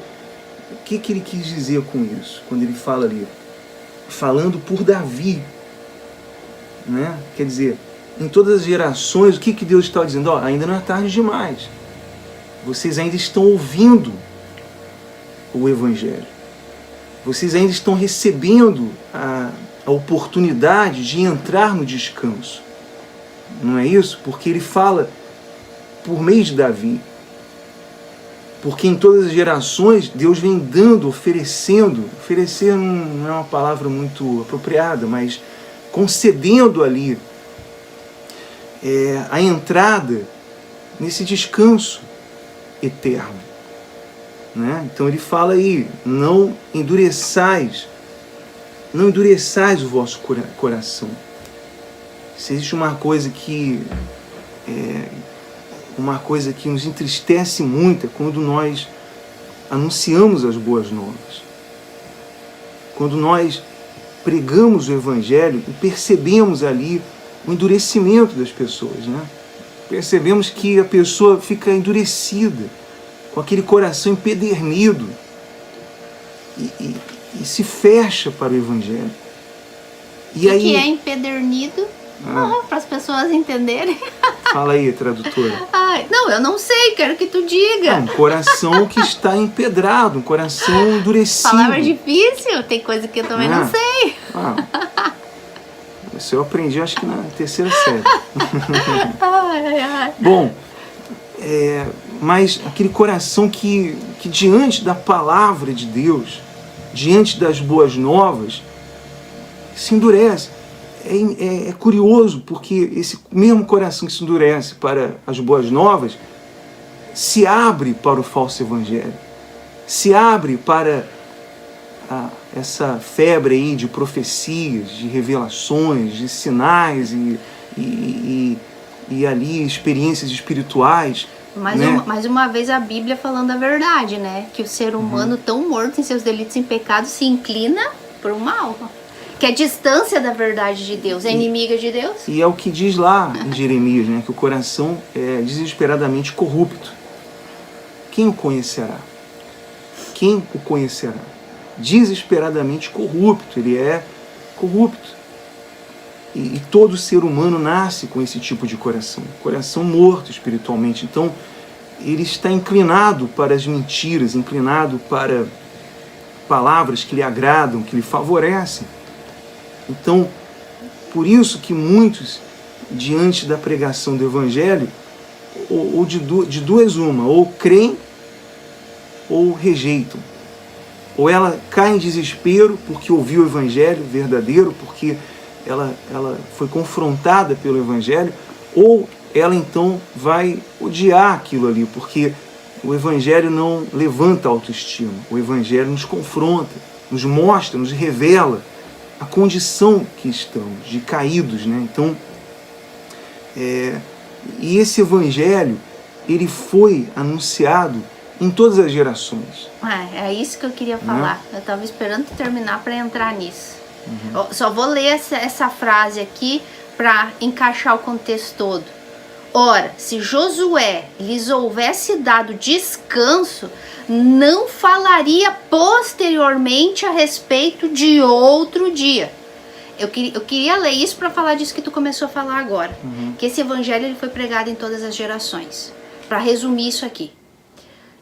o que ele quis dizer com isso? Quando ele fala ali, falando por Davi, né? Quer dizer, em todas as gerações, o que Deus está dizendo? Ainda não é tarde demais. Vocês ainda estão ouvindo o Evangelho. Vocês ainda estão recebendo a oportunidade de entrar no descanso. Não é isso? Porque ele fala por meio de Davi. Porque em todas as gerações Deus vem dando, oferecendo, oferecer não é uma palavra muito apropriada, mas concedendo ali a entrada nesse descanso eterno, né? Então ele fala aí, não endureçais o vosso coração. Se existe uma coisa que nos entristece muito é quando nós anunciamos as boas novas. Quando nós pregamos o Evangelho e percebemos ali o endurecimento das pessoas, né? Percebemos que a pessoa fica endurecida, com aquele coração empedernido e se fecha para o Evangelho.
E aí, que é empedernido? Para as pessoas entenderem.
Fala aí, tradutora.
Não, eu não sei, quero que tu diga.
Um coração que está empedrado, um coração endurecido.
Palavra difícil, tem coisa que eu também não sei.
Isso eu aprendi, acho que na 3ª série. Bom, mas aquele coração que diante da palavra de Deus, diante das boas novas, se endurece. É curioso, porque esse mesmo coração que se endurece para as boas novas se abre para o falso evangelho, se abre para essa febre aí de profecias, de revelações, de sinais e ali experiências espirituais.
Mais uma vez a Bíblia falando a verdade, né? Que o ser humano tão morto em seus delitos e pecados se inclina para o mal. Que a distância da verdade de Deus é inimiga de Deus.
E é o que diz lá em Jeremias, né? Que o coração é desesperadamente corrupto. Quem o conhecerá? Quem o conhecerá? Desesperadamente corrupto. Ele é corrupto. E todo ser humano nasce com esse tipo de coração. Coração morto espiritualmente. Então, ele está inclinado para as mentiras, inclinado para palavras que lhe agradam, que lhe favorecem. Então, por isso que muitos, diante da pregação do Evangelho, ou de duas uma, ou creem ou rejeitam. Ou ela cai em desespero porque ouviu o Evangelho verdadeiro, porque ela foi confrontada pelo Evangelho, ou ela então vai odiar aquilo ali, porque o Evangelho não levanta a autoestima. O Evangelho nos confronta, nos mostra, nos revela a condição que estamos, de caídos, né? Então, e esse Evangelho, ele foi anunciado em todas as gerações.
É isso que eu queria falar. Eu estava esperando terminar para entrar nisso. Só vou ler essa frase aqui para encaixar o contexto todo. Ora, se Josué lhes houvesse dado descanso, não falaria posteriormente a respeito de outro dia. Eu queria ler isso para falar disso que tu começou a falar agora. Que esse evangelho ele foi pregado em todas as gerações. Para resumir isso aqui.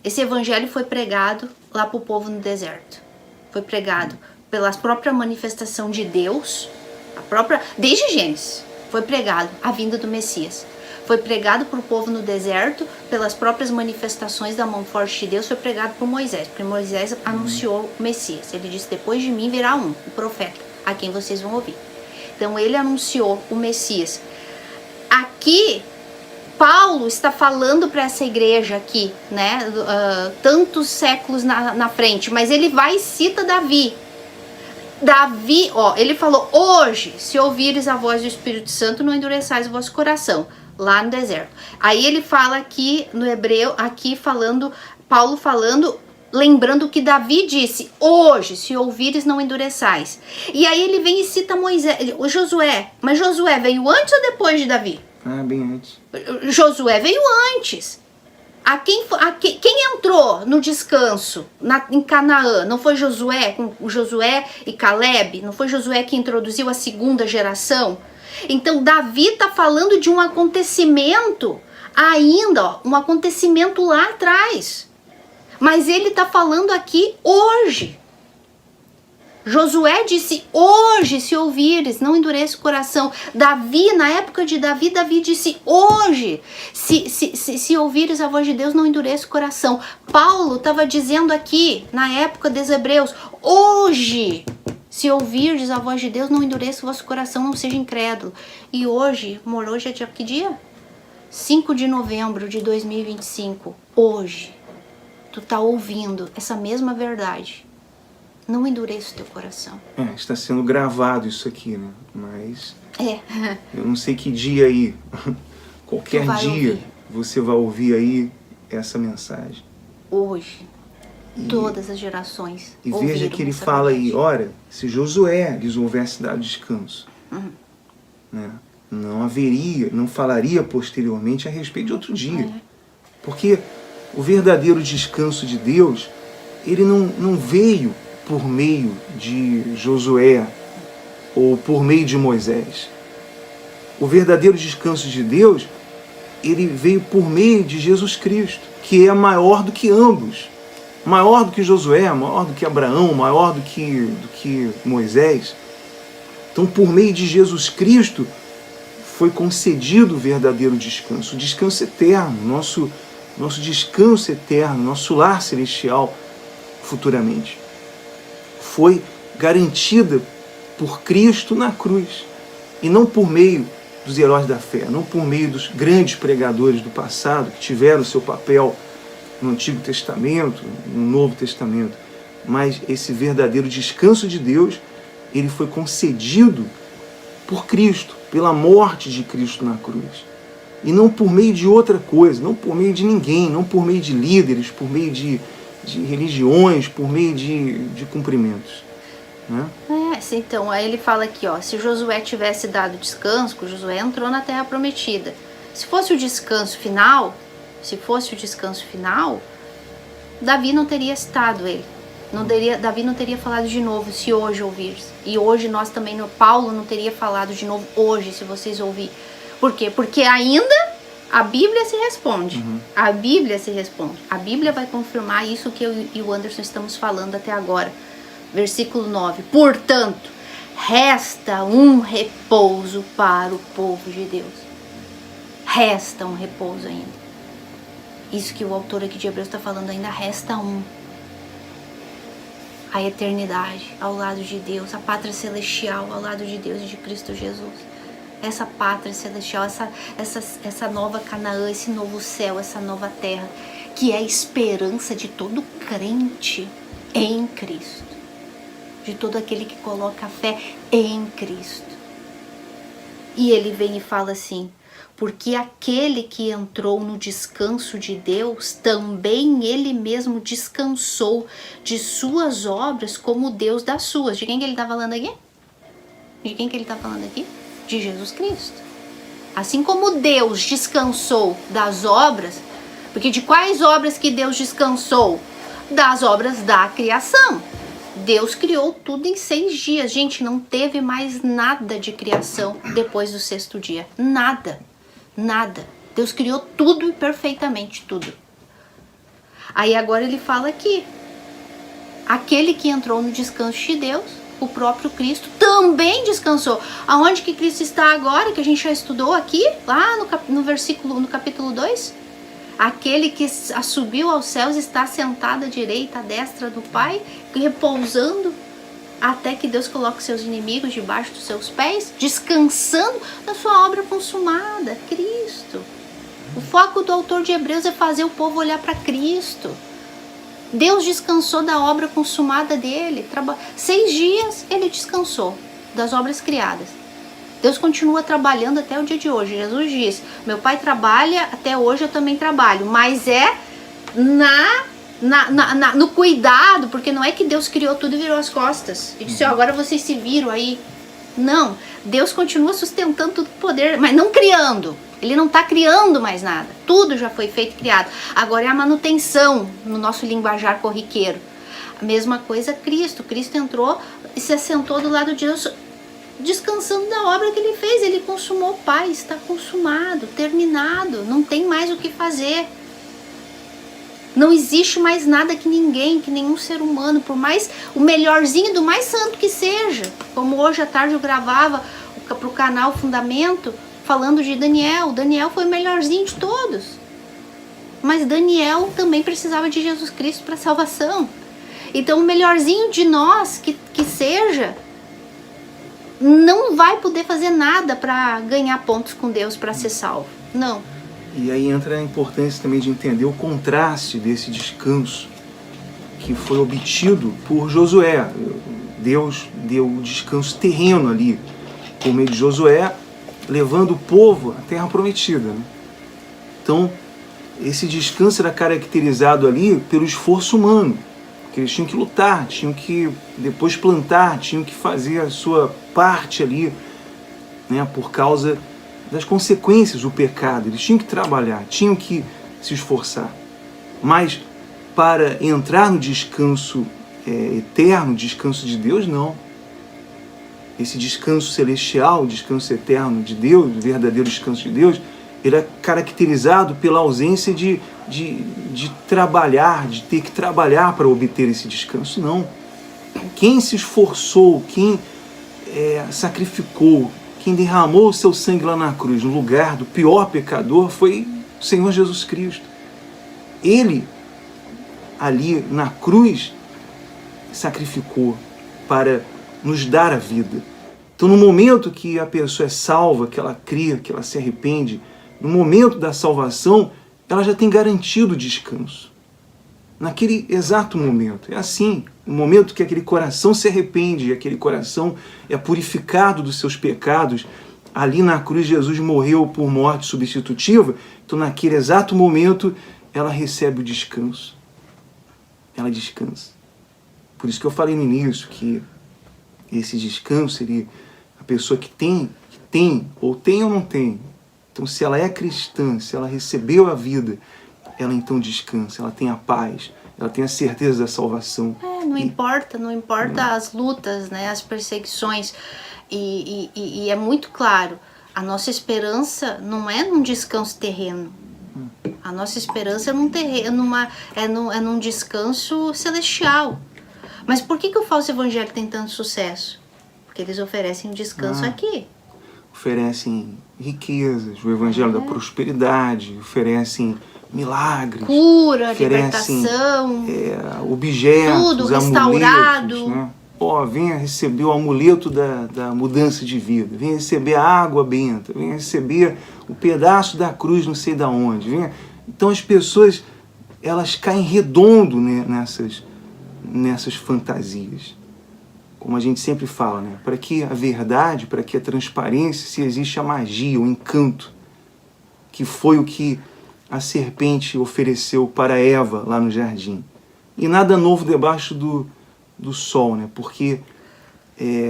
Esse evangelho foi pregado lá para o povo no deserto. Foi pregado pela própria manifestação de Deus, desde Gênesis, foi pregado a vinda do Messias. Foi pregado para o povo no deserto, pelas próprias manifestações da mão forte de Deus, foi pregado por Moisés, porque Moisés anunciou o Messias. Ele disse, depois de mim virá o profeta, a quem vocês vão ouvir. Então ele anunciou o Messias. Aqui, Paulo está falando para essa igreja aqui, né, tantos séculos na frente, mas ele vai e cita Davi. Davi, ele falou, hoje, se ouvires a voz do Espírito Santo, não endureçais o vosso coração. Lá no deserto. Aí ele fala aqui no hebreu, Paulo falando, lembrando que Davi disse, hoje, se ouvires, não endureçais. E aí ele vem e cita Josué. Mas Josué veio antes ou depois de Davi?
Bem antes.
Josué veio antes. Quem entrou no descanso em Canaã? Não foi Josué, com Josué e Caleb? Não foi Josué que introduziu a segunda geração? Então Davi está falando de um acontecimento ainda, um acontecimento lá atrás. Mas ele está falando aqui hoje. Josué disse, hoje, se ouvires, não endureça o coração. Davi, na época de Davi disse, hoje, se Se ouvires a voz de Deus, não endureça o coração. Paulo estava dizendo aqui, na época dos Hebreus, hoje, se ouvirdes a voz de Deus, não endureça o vosso coração, não seja incrédulo. E hoje, amor, hoje é dia, que dia? 5 de novembro de 2025. Hoje, tu tá ouvindo essa mesma verdade. Não endureça o teu coração.
Está sendo gravado isso aqui, né? Mas eu não sei que dia aí, qualquer dia você vai ouvir aí essa mensagem.
Hoje, todas as gerações.
E veja que ele fala aí, ora, se Josué lhes houvesse dado descanso, né? Não falaria posteriormente a respeito de outro dia. Porque o verdadeiro descanso de Deus, ele não veio por meio de Josué ou por meio de Moisés. O verdadeiro descanso de Deus, ele veio por meio de Jesus Cristo, que é maior do que ambos. Maior do que Josué, maior do que Abraão, maior do que Moisés. Então, por meio de Jesus Cristo, foi concedido o verdadeiro descanso, o descanso eterno, nosso descanso eterno, nosso lar celestial futuramente. Foi garantida por Cristo na cruz, e não por meio dos heróis da fé, não por meio dos grandes pregadores do passado que tiveram seu papel no Antigo Testamento, no Novo Testamento, mas esse verdadeiro descanso de Deus, ele foi concedido por Cristo, pela morte de Cristo na cruz, e não por meio de outra coisa, não por meio de ninguém, não por meio de líderes, por meio de religiões, por meio de cumprimentos, né?
Então, aí ele fala aqui, ó, se Josué tivesse dado descanso, que Josué entrou na Terra Prometida. Se fosse o descanso final, Davi não teria citado ele. Davi não teria falado de novo, se hoje ouvires. E hoje nós também, Paulo não teria falado de novo hoje, se vocês ouvirem. Por quê? Porque ainda a Bíblia se responde. A Bíblia se responde. A Bíblia vai confirmar isso que eu e o Anderson estamos falando até agora. Versículo 9. Portanto, resta um repouso para o povo de Deus. Resta um repouso ainda. Isso que o autor aqui de Hebreus está falando, ainda resta um. A eternidade ao lado de Deus, a pátria celestial ao lado de Deus e de Cristo Jesus. Essa pátria celestial, essa nova Canaã, esse novo céu, essa nova terra, que é a esperança de todo crente em Cristo. De todo aquele que coloca a fé em Cristo. E ele vem e fala assim, porque aquele que entrou no descanso de Deus, também ele mesmo descansou de suas obras como Deus das suas. De quem que ele está falando aqui? De Jesus Cristo. Assim como Deus descansou das obras, porque de quais obras que Deus descansou? Das obras da criação. Deus criou tudo em 6 dias. Gente, não teve mais nada de criação depois do 6º dia. Nada. Deus criou tudo perfeitamente, tudo. Aí agora ele fala aqui. Aquele que entrou no descanso de Deus, o próprio Cristo, também descansou. Aonde que Cristo está agora, que a gente já estudou aqui, lá no capítulo 2? Aquele que subiu aos céus está sentado à direita, à destra do Pai, repousando até que Deus coloque seus inimigos debaixo dos seus pés, descansando na sua obra consumada, Cristo. O foco do autor de Hebreus é fazer o povo olhar para Cristo. Deus descansou da obra consumada dele. 6 dias ele descansou das obras criadas. Deus continua trabalhando até o dia de hoje. Jesus diz, meu Pai trabalha, até hoje eu também trabalho. Mas é no cuidado, porque não é que Deus criou tudo e virou as costas. E disse, agora vocês se viram aí. Não, Deus continua sustentando todo o poder, mas não criando. Ele não está criando mais nada. Tudo já foi feito e criado. Agora é a manutenção no nosso linguajar corriqueiro. A mesma coisa Cristo. Cristo entrou e se assentou do lado de Deus, descansando da obra que ele fez. Ele consumou, Pai, está consumado, terminado, não tem mais o que fazer. Não existe mais nada que ninguém, que nenhum ser humano, por mais o melhorzinho do mais santo que seja, como hoje à tarde eu gravava para o canal Fundamento, falando de Daniel. Daniel foi o melhorzinho de todos. mas Daniel também precisava de Jesus Cristo para salvação. Então o melhorzinho de nós que seja, não vai poder fazer nada para ganhar pontos com Deus, para ser salvo. Não.
E aí entra a importância também de entender o contraste desse descanso que foi obtido por Josué. Deus deu o descanso terreno ali, por meio de Josué, levando o povo à terra prometida, né? Então, esse descanso era caracterizado ali pelo esforço humano, que eles tinham que lutar, tinham que depois plantar, tinham que fazer a sua parte ali, né, por causa das consequências do pecado. Eles tinham que trabalhar, tinham que se esforçar. Mas para entrar no descanso eterno, descanso de Deus, não. Esse descanso celestial, o descanso eterno de Deus, o verdadeiro descanso de Deus, ele é caracterizado pela ausência de trabalhar, de ter que trabalhar para obter esse descanso. Não. Quem se esforçou, quem sacrificou, quem derramou o seu sangue lá na cruz, no lugar do pior pecador, foi o Senhor Jesus Cristo. Ele, ali na cruz, sacrificou para nos dar a vida. Então, no momento que a pessoa é salva, que ela crê, que ela se arrepende, no momento da salvação, ela já tem garantido o descanso. Naquele exato momento. É assim, no momento que aquele coração se arrepende, aquele coração é purificado dos seus pecados, ali na cruz Jesus morreu por morte substitutiva, então naquele exato momento ela recebe o descanso. Ela descansa. Por isso que eu falei no início que esse descanso seria a pessoa que tem ou não tem. Então, se ela é cristã, se ela recebeu a vida, ela então descansa, ela tem a paz, ela tem a certeza da salvação.
Não importa as lutas, né, as perseguições. E é muito claro, a nossa esperança não é num descanso terreno. A nossa esperança é num terreno, num descanso celestial. Mas por que o falso evangelho tem tanto sucesso? Porque eles oferecem um descanso aqui.
Oferecem riquezas, o evangelho da prosperidade, oferecem milagres,
cura, libertação,
objetos,
tudo restaurado.
amuletos, né? Venha receber o amuleto da mudança de vida, venha receber a água benta, venha receber o pedaço da cruz não sei da onde. Então as pessoas, elas caem redondo, né, nessas fantasias. Como a gente sempre fala, né? Para que a verdade, para que a transparência, se existe a magia, o encanto, que foi o que a serpente ofereceu para Eva lá no jardim. E nada novo debaixo do sol, né? Porque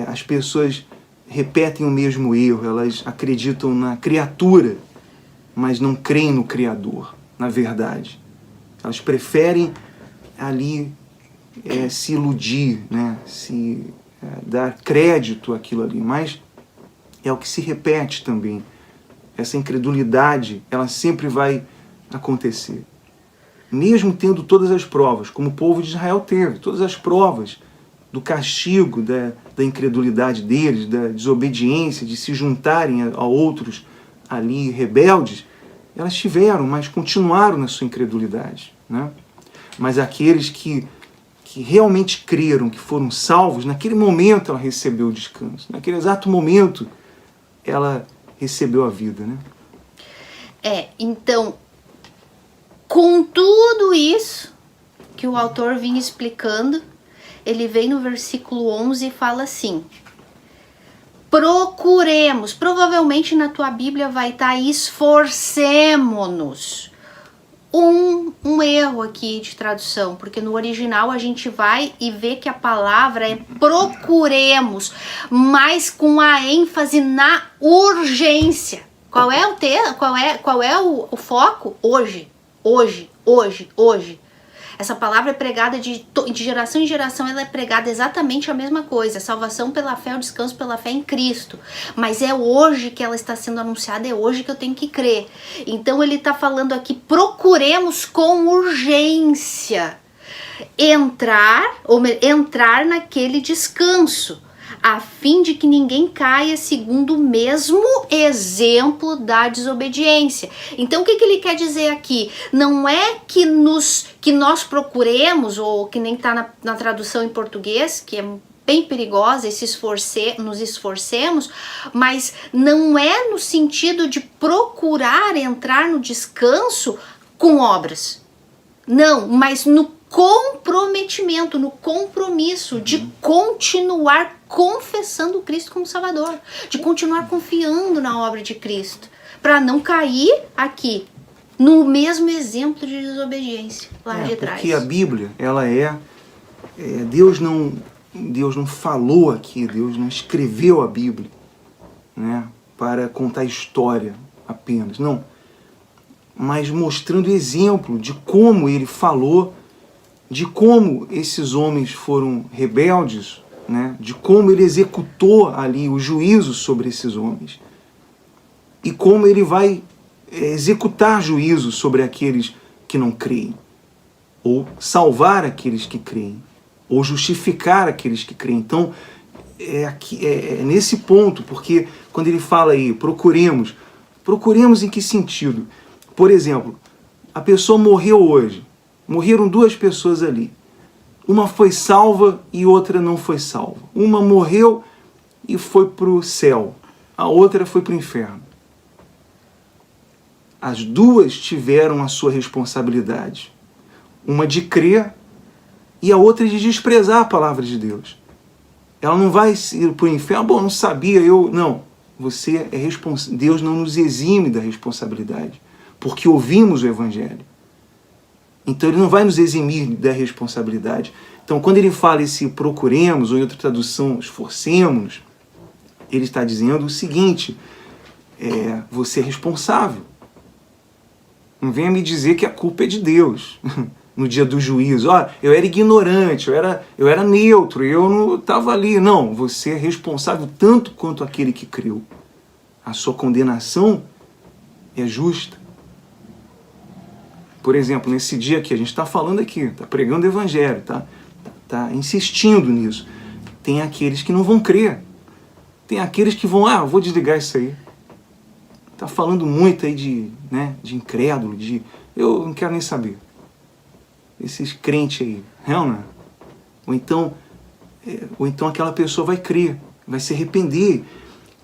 as pessoas repetem o mesmo erro, elas acreditam na criatura, mas não creem no Criador, na verdade. Elas preferem ali se iludir, né? Dar crédito àquilo ali, mas é o que se repete também. Essa incredulidade, ela sempre vai acontecer. Mesmo tendo todas as provas, como o povo de Israel teve, todas as provas do castigo, da incredulidade deles, da desobediência, de se juntarem a outros ali rebeldes, elas tiveram, mas continuaram na sua incredulidade, né? Mas aqueles que realmente creram, que foram salvos, naquele momento ela recebeu o descanso. Naquele exato momento ela recebeu a vida, né?
Então, com tudo isso que o autor vinha explicando, ele vem no versículo 11 e fala assim: procuremos, provavelmente na tua Bíblia vai estar esforcemo-nos. Um erro aqui de tradução, porque no original a gente vai e vê que a palavra é procuremos, mas com a ênfase na urgência. Qual é o foco? Hoje. Essa palavra é pregada de geração em geração, ela é pregada exatamente a mesma coisa. Salvação pela fé, o descanso pela fé em Cristo. Mas é hoje que ela está sendo anunciada, é hoje que eu tenho que crer. Então ele está falando aqui, procuremos com urgência entrar naquele descanso. a fim de que ninguém caia segundo o mesmo exemplo da desobediência. Então, o que ele quer dizer aqui? Não é que nós procuremos, ou que nem está na tradução em português, que é bem perigosa, nos esforcemos, mas não é no sentido de procurar entrar no descanso com obras. Não, mas no comprometimento, no compromisso de continuar confessando Cristo como Salvador, de continuar confiando na obra de Cristo, para não cair aqui no mesmo exemplo de desobediência lá de trás.
Porque a Bíblia, ela Deus não falou aqui, Deus não escreveu a Bíblia, né, para contar história apenas, não, mas mostrando exemplo de como ele falou, de como esses homens foram rebeldes, né, de como ele executou ali o juízo sobre esses homens e como ele vai executar juízo sobre aqueles que não creem, ou salvar aqueles que creem, ou justificar aqueles que creem. Então, é nesse ponto, porque quando ele fala aí, procuremos em que sentido? Por exemplo, a pessoa morreu hoje, morreram duas pessoas ali, uma foi salva e outra não foi salva. Uma morreu e foi para o céu, a outra foi para o inferno. As duas tiveram a sua responsabilidade, uma de crer e a outra de desprezar a palavra de Deus. Ela não vai ir para o inferno, bom, não sabia, não. Você é responsável. Deus não nos exime da responsabilidade, porque ouvimos o Evangelho. Então ele não vai nos eximir da responsabilidade. Então quando ele fala esse procuremos, ou em outra tradução, esforcemos, ele está dizendo o seguinte, você é responsável. Não venha me dizer que a culpa é de Deus. No dia do juízo, eu era ignorante, eu era neutro, eu não estava ali. Não, você é responsável tanto quanto aquele que creu. A sua condenação é justa. Por exemplo, nesse dia que a gente está falando aqui, está pregando o Evangelho, tá insistindo nisso. Tem aqueles que não vão crer. Tem aqueles que vão, vou desligar isso aí. Está falando muito aí de incrédulo, eu não quero nem saber. Esses crentes aí, não é? Ou então aquela pessoa vai crer, vai se arrepender.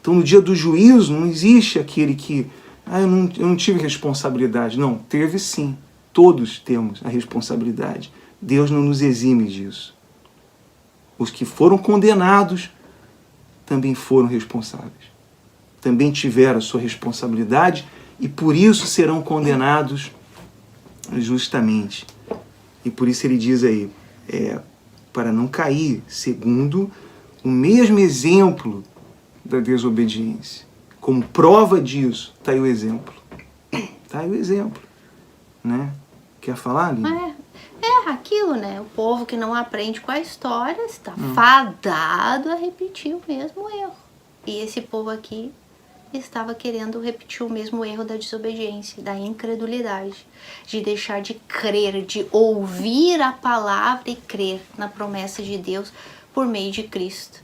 Então no dia do juízo não existe aquele que, eu não tive responsabilidade. Não, teve sim. Todos temos a responsabilidade. Deus não nos exime disso. Os que foram condenados também foram responsáveis. Também tiveram a sua responsabilidade e por isso serão condenados justamente. E por isso ele diz aí, para não cair segundo o mesmo exemplo da desobediência. Como prova disso, está aí o exemplo. Está aí o exemplo. Né? Quer falar, Aline?
Aquilo, né? O povo que não aprende com a história está fadado a repetir o mesmo erro. E esse povo aqui estava querendo repetir o mesmo erro da desobediência, da incredulidade, de deixar de crer, de ouvir a palavra e crer na promessa de Deus por meio de Cristo.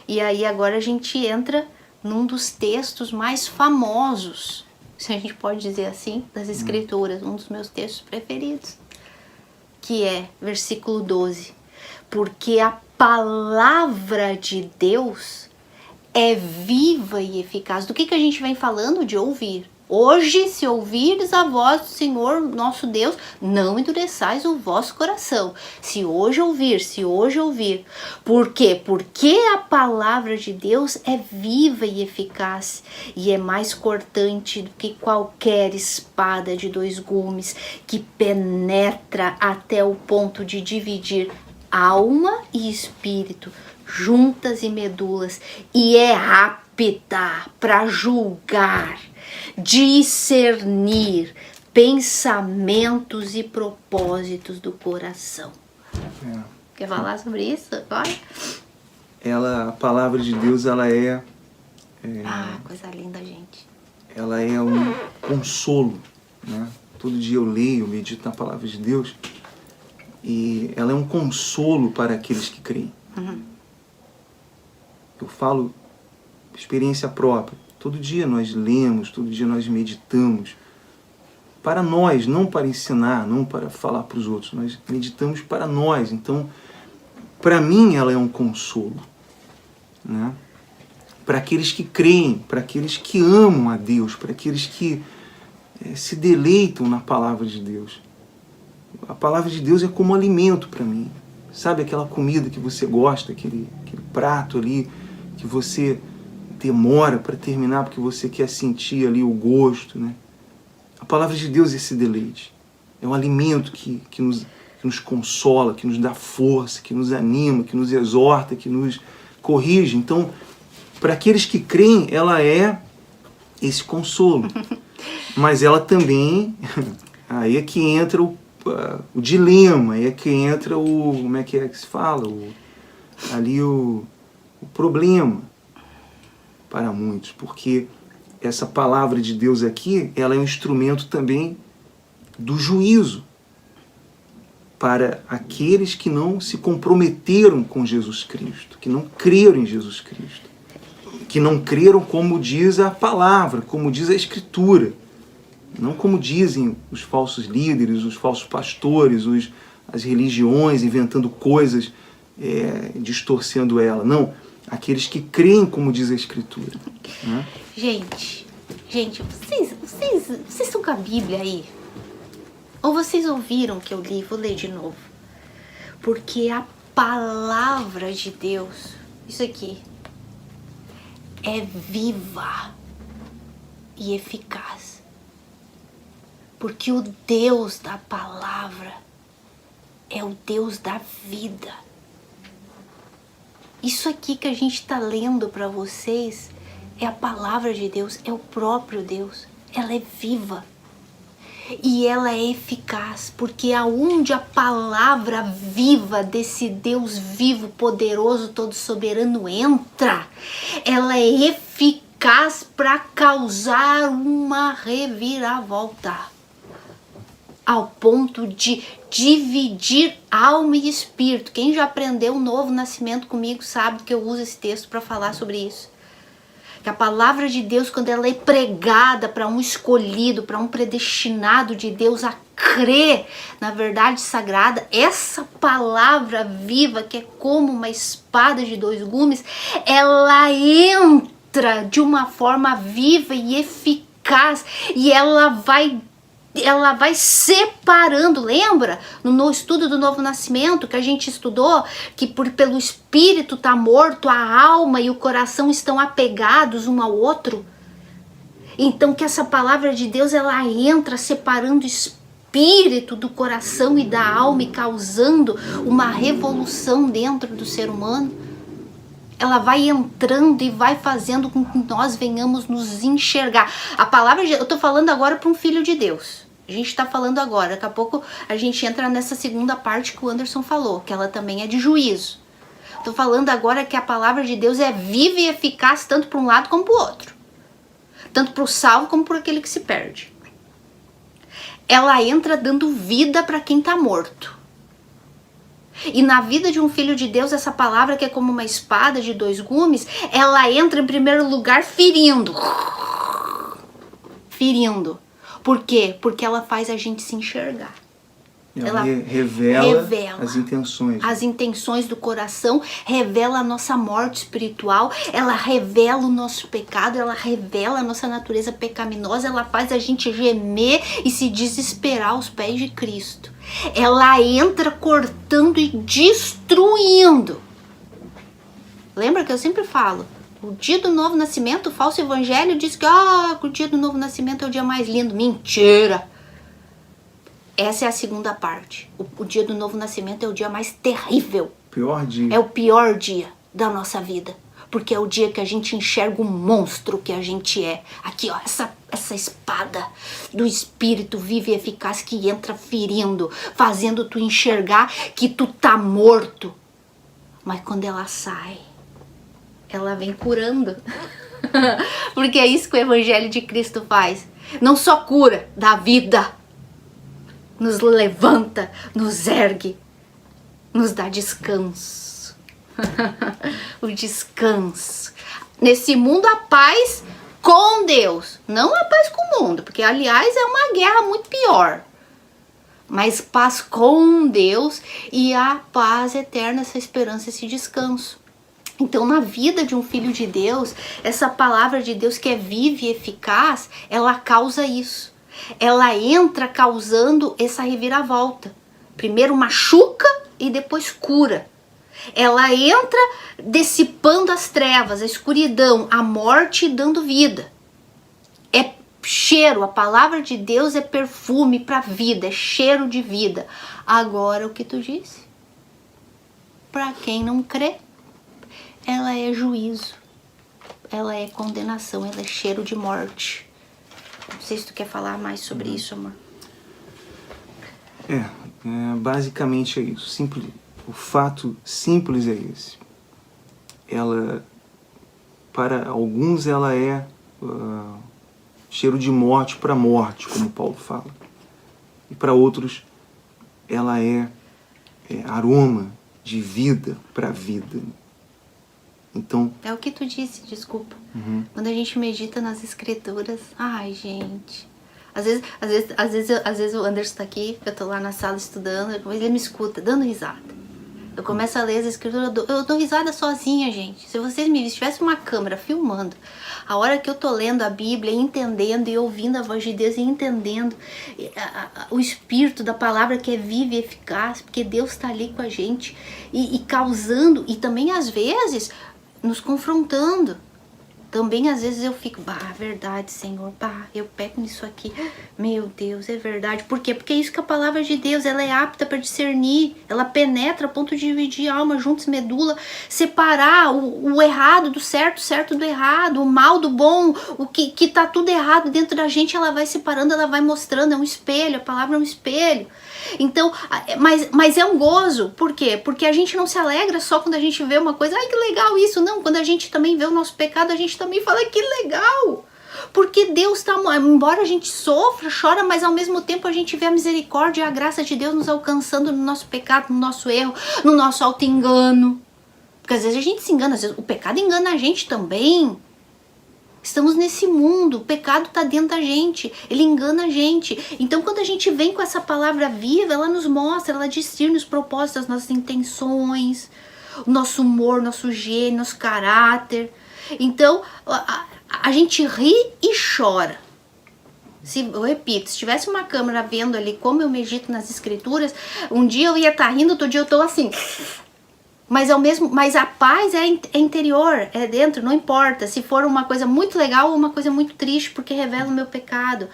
E aí agora a gente entra num dos textos mais famosos, se a gente pode dizer assim, das Escrituras, um dos meus textos preferidos, que é versículo 12. Porque a palavra de Deus é viva e eficaz. Do que a gente vem falando? De ouvir. Hoje, se ouvires a voz do Senhor, nosso Deus, não endureçais o vosso coração. Se hoje ouvir. Por quê? Porque a palavra de Deus é viva e eficaz e é mais cortante do que qualquer espada de 2 gumes, que penetra até o ponto de dividir alma e espírito, juntas e medulas, e é apta para julgar, discernir pensamentos e propósitos do coração. Quer falar sobre isso agora?
A palavra de Deus, ela é
coisa linda, gente.
Ela é um consolo, né? Todo dia eu leio, medito na palavra de Deus, e ela é um consolo para aqueles que creem. Eu falo experiência própria. Todo dia nós lemos, todo dia nós meditamos. Para nós, não para ensinar, não para falar para os outros. Nós meditamos para nós. Então, para mim, ela é um consolo, né? Para aqueles que creem, para aqueles que amam a Deus, para aqueles que se deleitam na palavra de Deus. A palavra de Deus é como alimento para mim. Sabe aquela comida que você gosta, aquele prato ali que você demora para terminar porque você quer sentir ali o gosto, né? A palavra de Deus é esse deleite. É um alimento que nos consola, que nos dá força, que nos anima, que nos exorta, que nos corrige. Então, para aqueles que creem, ela é esse consolo. Mas ela também, aí é que entra o dilema, aí é que entra como é que se fala? O problema para muitos, porque essa palavra de Deus aqui, ela é um instrumento também do juízo para aqueles que não se comprometeram com Jesus Cristo, que não creram em Jesus Cristo, que não creram como diz a palavra, como diz a Escritura, não como dizem os falsos líderes, os falsos pastores, as religiões inventando coisas, distorcendo ela. Não, aqueles que creem como diz a Escritura, né?
Gente, vocês estão com a Bíblia aí? Ou vocês ouviram o que eu li? Vou ler de novo. Porque a palavra de Deus, isso aqui, é viva e eficaz. Porque o Deus da palavra é o Deus da vida. Isso aqui que a gente está lendo para vocês é a palavra de Deus, é o próprio Deus. Ela é viva e ela é eficaz, porque aonde a palavra viva desse Deus vivo, poderoso, todo soberano entra, ela é eficaz para causar uma reviravolta, ao ponto de dividir alma e espírito. Quem já aprendeu o novo nascimento comigo sabe que eu uso esse texto para falar sobre isso. Que a palavra de Deus, quando ela é pregada para um escolhido, para um predestinado de Deus a crer na verdade sagrada, essa palavra viva, que é como uma espada de dois gumes, ela entra de uma forma viva e eficaz e ela vai separando. Lembra no estudo do novo nascimento que a gente estudou que pelo espírito tá morto, a alma e o coração estão apegados um ao outro? Então que essa palavra de Deus, ela entra separando o espírito do coração e da alma e causando uma revolução dentro do ser humano. Ela vai entrando e vai fazendo com que nós venhamos nos enxergar. A palavra eu tô falando agora para um filho de Deus. A gente está falando agora, daqui a pouco a gente entra nessa segunda parte que o Anderson falou, que ela também é de juízo. Estou falando agora que a palavra de Deus é viva e eficaz tanto para um lado como para o outro. Tanto para o salvo como para aquele que se perde. Ela entra dando vida para quem está morto. E na vida de um filho de Deus, essa palavra que é como uma espada de dois gumes, ela entra em primeiro lugar ferindo. Ferindo. Por quê? Porque ela faz a gente se enxergar.
Ela revela as intenções.
As intenções do coração, revela a nossa morte espiritual, ela revela o nosso pecado, ela revela a nossa natureza pecaminosa, ela faz a gente gemer e se desesperar aos pés de Cristo. Ela entra cortando e destruindo. Lembra que eu sempre falo? O dia do novo nascimento, o falso evangelho diz que o dia do novo nascimento é o dia mais lindo. Mentira! Essa é a segunda parte. O dia do novo nascimento é o dia mais terrível.
Pior dia.
É o pior dia da nossa vida. Porque é o dia que a gente enxerga o monstro que a gente é. Aqui, ó, essa espada do espírito vivo e eficaz que entra ferindo, fazendo tu enxergar que tu tá morto. Mas quando ela sai, ela vem curando. Porque é isso que o Evangelho de Cristo faz. Não só cura, dá vida. Nos levanta, nos ergue, nos dá descanso. O descanso. Nesse mundo a paz com Deus, não a paz com o mundo, porque aliás é uma guerra muito pior. Mas paz com Deus e a paz eterna, essa esperança, esse descanso. Então, na vida de um filho de Deus, essa palavra de Deus que é viva e eficaz, ela causa isso. Ela entra causando essa reviravolta. Primeiro machuca e depois cura. Ela entra dissipando as trevas, a escuridão, a morte, dando vida. É cheiro, a palavra de Deus é perfume para a vida, é cheiro de vida. Agora, o que tu disse? Para quem não crê, ela é juízo, ela é condenação, ela é cheiro de morte. Não sei se tu quer falar mais sobre isso, amor.
Basicamente é isso. Simples, o fato simples é esse. Ela, para alguns, ela é cheiro de morte para morte, como Paulo fala. E para outros, ela é aroma de vida para vida. Então,
é o que tu disse, desculpa. Quando a gente medita nas escrituras, ai, gente. Às vezes o Anderson tá aqui, eu tô lá na sala estudando, ele me escuta, dando risada. Eu começo a ler as escrituras, eu dou risada sozinha, gente. Se vocês me vissem, se tivesse uma câmera filmando, a hora que eu tô lendo a Bíblia, entendendo e ouvindo a voz de Deus e entendendo o espírito da palavra que é viva e eficaz, porque Deus tá ali com a gente e causando, e também às vezes nos confrontando. Também às vezes eu fico, verdade, Senhor, eu peco nisso aqui, meu Deus, é verdade. Por quê? Porque é isso que a palavra de Deus, ela é apta para discernir, ela penetra a ponto de dividir alma, juntos, medula, separar o errado do certo, o certo do errado, o mal do bom, o que tá tudo errado dentro da gente, ela vai separando, ela vai mostrando, é um espelho, a palavra é um espelho. Então, mas é um gozo, por quê? Porque a gente não se alegra só quando a gente vê uma coisa, ai que legal isso, não, quando a gente também vê o nosso pecado, a gente também fala que legal, porque Deus tá, embora a gente sofra, chora, mas ao mesmo tempo a gente vê a misericórdia e a graça de Deus nos alcançando no nosso pecado, no nosso erro, no nosso auto-engano, porque às vezes a gente se engana, às vezes o pecado engana a gente também. Estamos nesse mundo, o pecado está dentro da gente, ele engana a gente. Então quando a gente vem com essa palavra viva, ela nos mostra, ela discerne os propósitos, as nossas intenções, o nosso humor, nosso gênio, nosso caráter. Então a gente ri e chora. Eu repito, se tivesse uma câmera vendo ali como eu medito nas escrituras, um dia eu ia estar rindo, outro dia eu estou assim... Mas a paz é interior, é dentro, não importa. Se for uma coisa muito legal ou uma coisa muito triste, porque revela o meu pecado.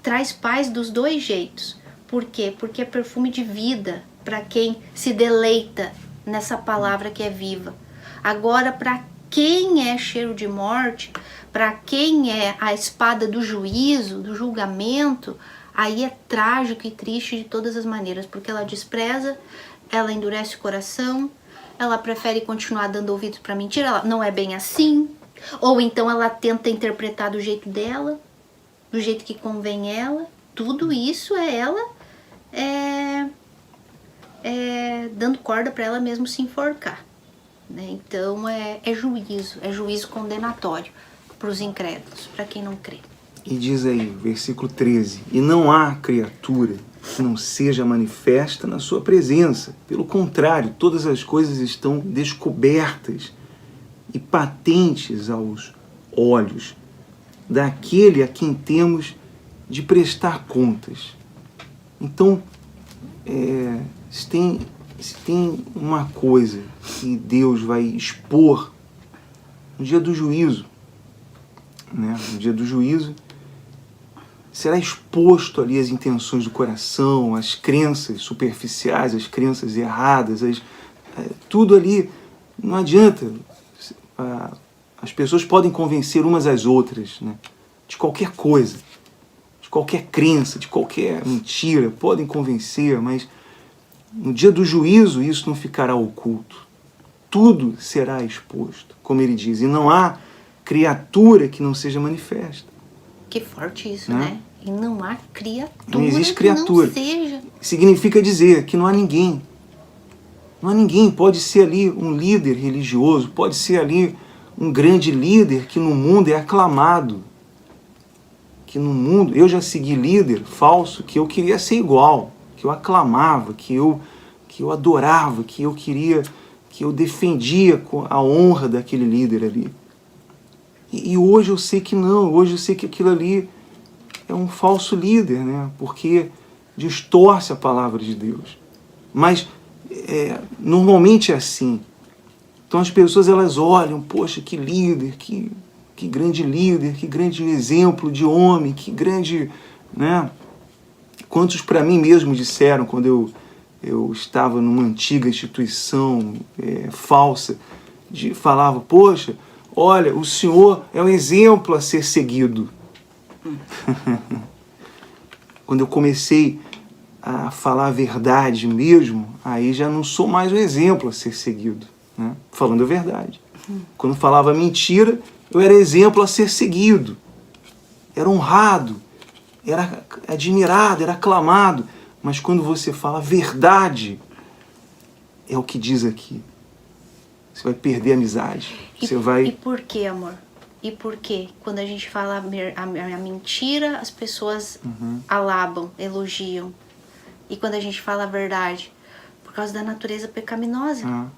Traz paz dos dois jeitos. Por quê? Porque é perfume de vida para quem se deleita nessa palavra que é viva. Agora, para quem é cheiro de morte, para quem é a espada do juízo, do julgamento, aí é trágico e triste de todas as maneiras, porque ela despreza, ela endurece o coração, ela prefere continuar dando ouvidos para mentira, ela não é bem assim, ou então ela tenta interpretar do jeito dela, do jeito que convém ela. Tudo isso é ela dando corda para ela mesmo se enforcar, né? Então é juízo condenatório para os incrédulos, para quem não crê.
E diz aí, versículo 13, e não há criatura que não seja manifesta na sua presença. Pelo contrário, todas as coisas estão descobertas e patentes aos olhos daquele a quem temos de prestar contas. Então, se tem uma coisa que Deus vai expor no dia do juízo, né? No dia do juízo, será exposto ali as intenções do coração, as crenças superficiais, as crenças erradas, tudo ali. Não adianta. As pessoas podem convencer umas às outras, né, de qualquer coisa, de qualquer crença, de qualquer mentira, podem convencer, mas no dia do juízo isso não ficará oculto. Tudo será exposto, como ele diz, e não há criatura que não seja manifesta.
Que forte isso, né? E não há criatura
não existe criatura.
Que não seja.
Significa dizer que não há ninguém Não há ninguém. Pode ser ali um líder religioso, pode ser ali um grande líder que no mundo é aclamado. Que no mundo, eu já segui líder falso que eu queria ser igual, que eu aclamava, que eu adorava, que eu defendia a honra daquele líder ali. E hoje eu sei que não, hoje eu sei que aquilo ali é um falso líder, né? Porque distorce a palavra de Deus. Mas normalmente é assim. Então as pessoas elas olham, poxa, que líder, que grande líder, que grande exemplo de homem, que grande, né? Quantos para mim mesmo disseram quando eu estava numa antiga instituição falsa, falava, poxa, olha, o senhor é um exemplo a ser seguido. Quando eu comecei a falar a verdade mesmo, aí já não sou mais um exemplo a ser seguido, né? Falando a verdade. Quando falava mentira, eu era exemplo a ser seguido. Era honrado, era admirado, era aclamado. Mas quando você fala a verdade, é o que diz aqui. Você vai perder a amizade.
E por quê, amor? E por quê? Quando a gente fala a mentira, as pessoas alabam, elogiam. E quando a gente fala a verdade? Por causa da natureza pecaminosa.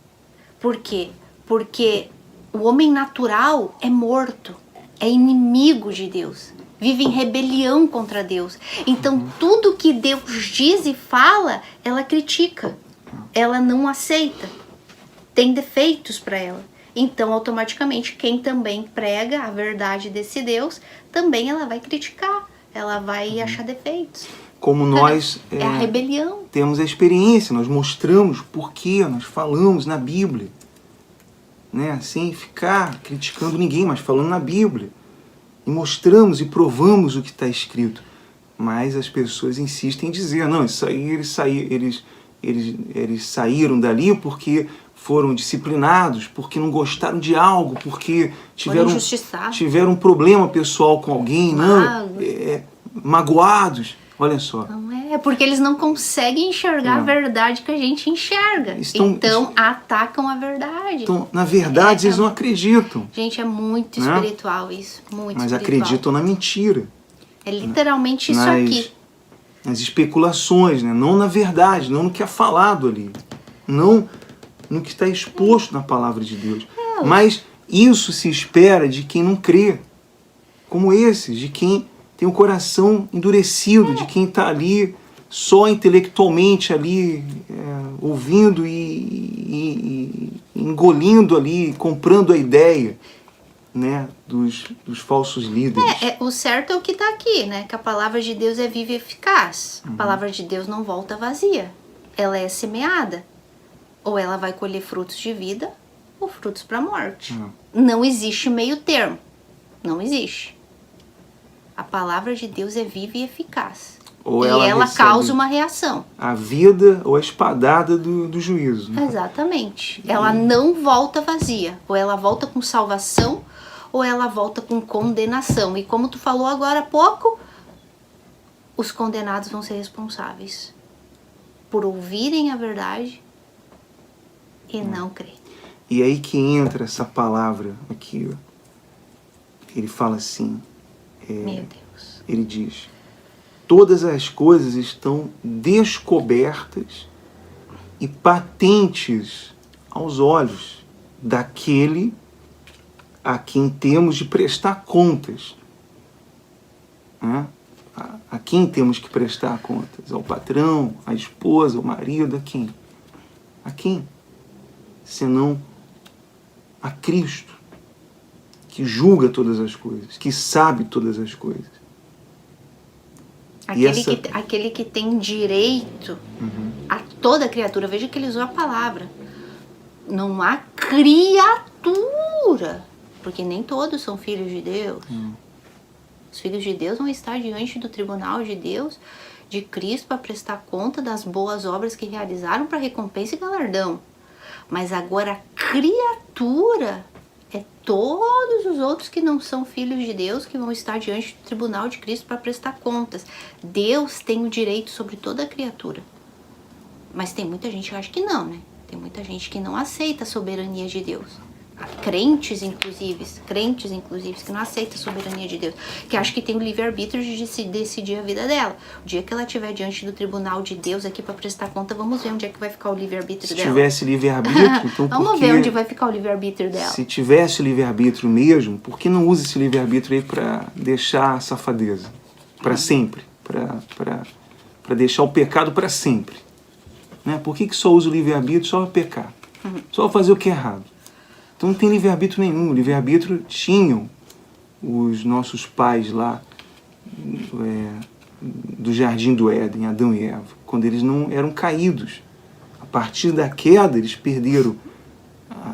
Por quê? Porque o homem natural é morto, é inimigo de Deus, vive em rebelião contra Deus. Então tudo que Deus diz e fala, ela critica, ela não aceita, tem defeitos para ela. Então automaticamente quem também prega a verdade desse Deus, também ela vai criticar, ela vai achar defeitos.
Como nós
é a rebelião.
Temos a experiência, nós mostramos por que nós falamos na Bíblia. Né? Sem ficar criticando ninguém, mas falando na Bíblia. E mostramos e provamos o que está escrito. Mas as pessoas insistem em dizer, não, isso aí eles saíram dali porque foram disciplinados, porque não gostaram de algo, porque tiveram um problema pessoal com alguém, magoados. Olha só.
Não é porque eles não conseguem enxergar a verdade que a gente enxerga. Então atacam a verdade.
Então, na verdade, eles não acreditam.
Gente, é muito espiritual isso. Muito
Mas
espiritual.
Acreditam na mentira.
É literalmente isso aqui.
Nas especulações, né? Não na verdade, não no que é falado ali. Não no que está exposto na palavra de Deus. Mas isso se espera de quem não crê. Como esses, de quem tem o coração endurecido, de quem está ali só intelectualmente ali ouvindo e engolindo ali, comprando a ideia, né, dos falsos líderes.
O certo é o que está aqui, né? Que a palavra de Deus é viva e eficaz. A palavra de Deus não volta vazia. Ela é semeada. Ou ela vai colher frutos de vida ou frutos para a morte. Não existe meio termo. Não existe. A palavra de Deus é viva e eficaz.
Ou
e ela causa uma reação.
A vida ou a espadada do juízo. Né?
Exatamente. Ela não volta vazia. Ou ela volta com salvação, ou ela volta com condenação. E como tu falou agora há pouco, os condenados vão ser responsáveis por ouvirem a verdade e não crer.
E aí que entra essa palavra aqui. Ó. Ele fala assim...
Meu Deus.
Ele diz, todas as coisas estão descobertas e patentes aos olhos daquele a quem temos de prestar contas. Né? A quem temos que prestar contas? Ao patrão, à esposa, ao marido, a quem? A quem? Senão a Cristo, que julga todas as coisas, que sabe todas as coisas.
Aquele que tem direito a toda criatura. Veja que ele usou a palavra. Não há criatura. Porque nem todos são filhos de Deus. Os filhos de Deus vão estar diante do tribunal de Deus, de Cristo, para prestar conta das boas obras que realizaram para recompensa e galardão. Mas agora a criatura é todos os outros que não são filhos de Deus, que vão estar diante do tribunal de Cristo para prestar contas. Deus tem o direito sobre toda a criatura. Mas tem muita gente que acha que não, né? Tem muita gente que não aceita a soberania de Deus. Há crentes, inclusive, que não aceitam a soberania de Deus, que acham que tem o livre-arbítrio de decidir a vida dela. O dia que ela estiver diante do tribunal de Deus aqui para prestar conta, vamos ver onde é que vai ficar o livre-arbítrio dela.
Se tivesse livre-arbítrio, então
vamos ver onde vai ficar o livre-arbítrio dela.
Se tivesse livre-arbítrio mesmo, por que não usa esse livre-arbítrio aí para deixar a safadeza? Para sempre. Para deixar o pecado para sempre. Né? Por que só usa o livre-arbítrio só para pecar? Só para fazer o que é errado. Então não tem livre-arbítrio nenhum. Livre-arbítrio tinham os nossos pais lá do Jardim do Éden, Adão e Eva, quando eles não eram caídos. A partir da queda, eles perderam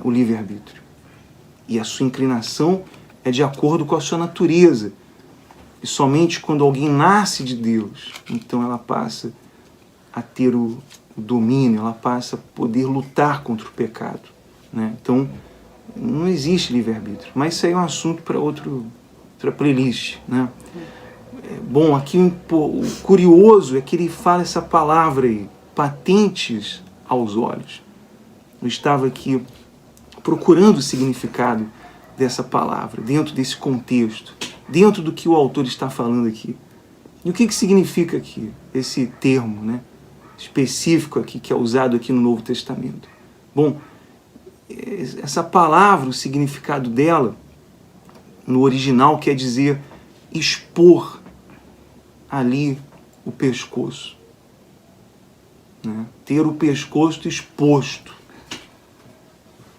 o livre-arbítrio. E a sua inclinação é de acordo com a sua natureza. E somente quando alguém nasce de Deus, então ela passa a ter o domínio, ela passa a poder lutar contra o pecado. Né? Então, não existe livre-arbítrio. Mas isso aí é um assunto para outra playlist. Né? Bom, aqui o curioso é que ele fala essa palavra aí, patentes aos olhos. Eu estava aqui procurando o significado dessa palavra, dentro desse contexto, dentro do que o autor está falando aqui. E o que significa aqui, esse termo, né, específico aqui, que é usado aqui no Novo Testamento? Bom, essa palavra, o significado dela, no original, quer dizer expor ali o pescoço. Né? Ter o pescoço exposto.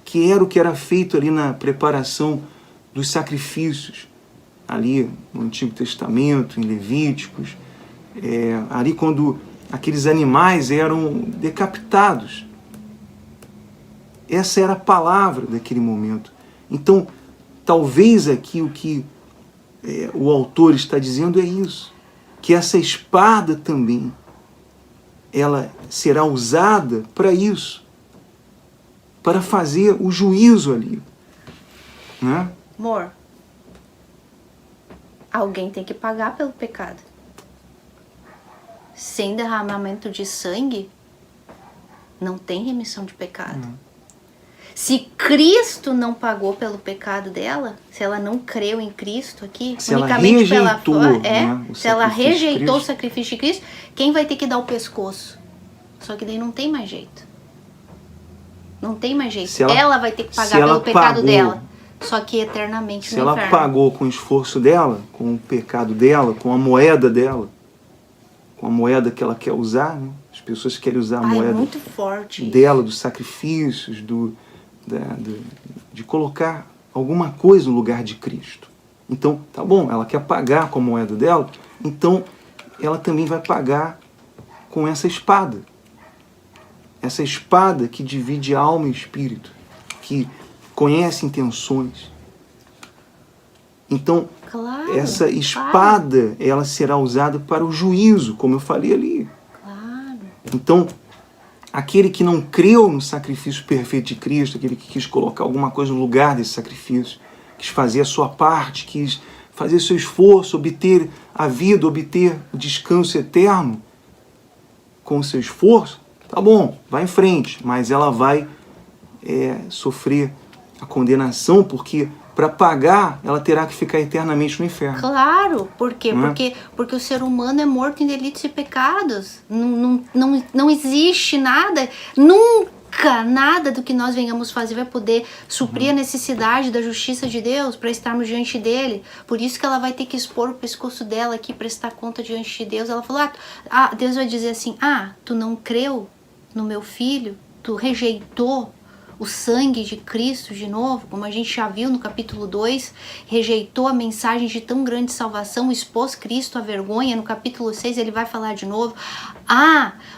Que era o que era feito ali na preparação dos sacrifícios. Ali no Antigo Testamento, em Levíticos. Ali quando aqueles animais eram decapitados. Essa era a palavra daquele momento. Então, talvez aqui o que o autor está dizendo é isso. Que essa espada também, ela será usada para isso. Para fazer o juízo ali. Né?
Amor, alguém tem que pagar pelo pecado. Sem derramamento de sangue, não tem remissão de pecado. Se Cristo não pagou pelo pecado dela, se ela não creu em Cristo aqui,
se
unicamente
ela rejeitou,
se ela rejeitou o sacrifício de Cristo, quem vai ter que dar o pescoço? Só que daí não tem mais jeito. Não tem mais jeito. Ela vai ter que pagar pelo pecado dela. Só que eternamente no inferno.
Se ela pagou com o esforço dela, com o pecado dela, com a moeda dela, com a moeda que ela quer usar, né? As pessoas querem usar a moeda
muito forte
dela, dos sacrifícios, de colocar alguma coisa no lugar de Cristo. Então, tá bom, ela quer pagar com a moeda dela, então ela também vai pagar com essa espada. Essa espada que divide alma e espírito, que conhece intenções. Então, essa espada, ela será usada para o juízo, como eu falei ali.
Claro.
Então, aquele que não creu no sacrifício perfeito de Cristo, aquele que quis colocar alguma coisa no lugar desse sacrifício, quis fazer a sua parte, quis fazer seu esforço, obter a vida, obter o descanso eterno com o seu esforço, tá bom, vai em frente, mas ela vai sofrer a condenação, porque para pagar, ela terá que ficar eternamente no inferno.
Claro, por quê? Porque o ser humano é morto em delitos e pecados. Não existe nada, nunca nada do que nós venhamos fazer vai poder suprir a necessidade da justiça de Deus para estarmos diante dele. Por isso que ela vai ter que expor o pescoço dela aqui, prestar conta diante de Deus. Ela falou, Deus vai dizer assim, tu não creu no meu filho, tu rejeitou o sangue de Cristo de novo, como a gente já viu no capítulo 2, rejeitou a mensagem de tão grande salvação, expôs Cristo à vergonha. No capítulo 6 ele vai falar de novo,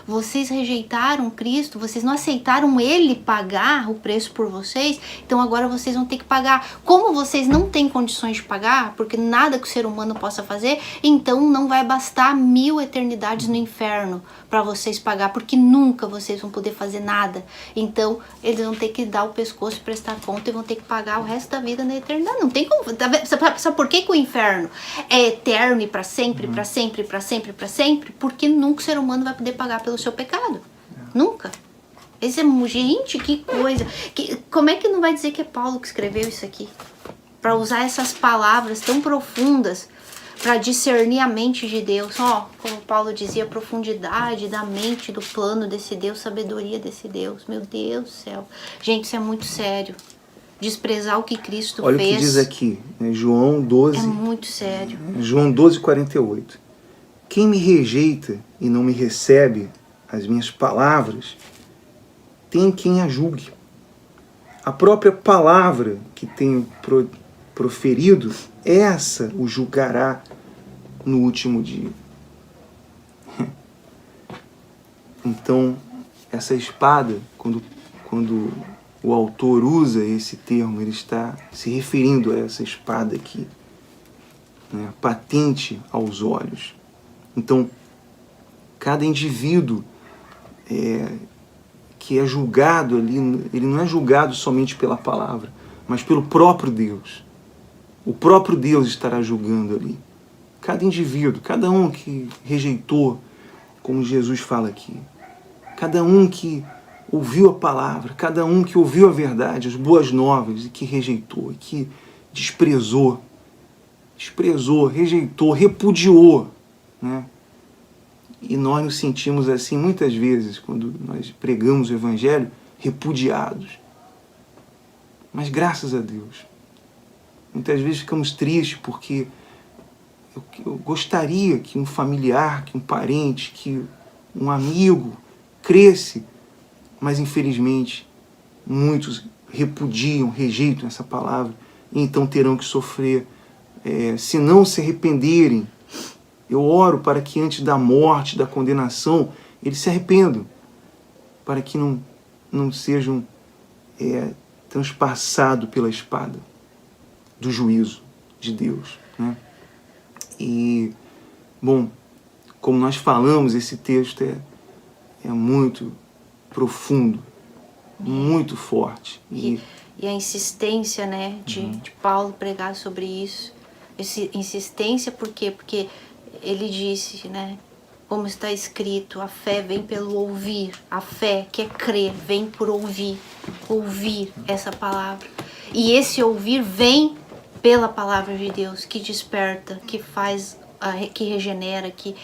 vocês rejeitaram Cristo, vocês não aceitaram ele pagar o preço por vocês, então agora vocês vão ter que pagar. Como vocês não têm condições de pagar, porque nada que o ser humano possa fazer, então não vai bastar 1000 eternidades no inferno para vocês pagar, porque nunca vocês vão poder fazer nada. Então eles vão ter que dar o pescoço e prestar conta e vão ter que pagar o resto da vida na eternidade. Não tem como. Sabe por que o inferno é eterno e para sempre, para sempre, para sempre, para sempre? Porque nunca o ser humano vai poder pagar pelo seu pecado. Nunca. Gente, que coisa. Como é que não vai dizer que é Paulo que escreveu isso aqui? Para usar essas palavras tão profundas para discernir a mente de Deus. Como Paulo dizia, a profundidade da mente, do plano desse Deus, sabedoria desse Deus. Meu Deus do céu. Gente, isso é muito sério. Desprezar o que Cristo fez.
Olha o que diz aqui, né? João 12.
É muito sério.
João 12:48. Quem me rejeita e não me recebe as minhas palavras, tem quem a julgue. A própria palavra que tenho proferido, essa o julgará no último dia. Então, essa espada, quando o autor usa esse termo, ele está se referindo a essa espada aqui, né, patente aos olhos. Então, cada indivíduo que é julgado ali, ele não é julgado somente pela palavra, mas pelo próprio Deus. O próprio Deus estará julgando ali. Cada indivíduo, cada um que rejeitou, como Jesus fala aqui. Cada um que ouviu a palavra, cada um que ouviu a verdade, as boas novas, e que rejeitou, e que desprezou, rejeitou, repudiou, né? E nós nos sentimos assim muitas vezes, quando nós pregamos o Evangelho, repudiados. Mas graças a Deus, muitas vezes ficamos tristes porque eu gostaria que um familiar, que um parente, que um amigo cresce, mas infelizmente muitos repudiam, rejeitam essa palavra, e então terão que sofrer, se não se arrependerem. Eu oro para que antes da morte, da condenação, eles se arrependam, para que não sejam transpassados pela espada do juízo de Deus, né? E, bom, como nós falamos, esse texto é muito profundo, muito forte.
E a insistência, né, de Paulo pregar sobre isso. Insistência por quê? Porque ele disse, né, como está escrito, a fé vem pelo ouvir. A fé, que é crer, vem por ouvir essa palavra. E esse ouvir vem pela palavra de Deus, que desperta, que faz, que regenera, que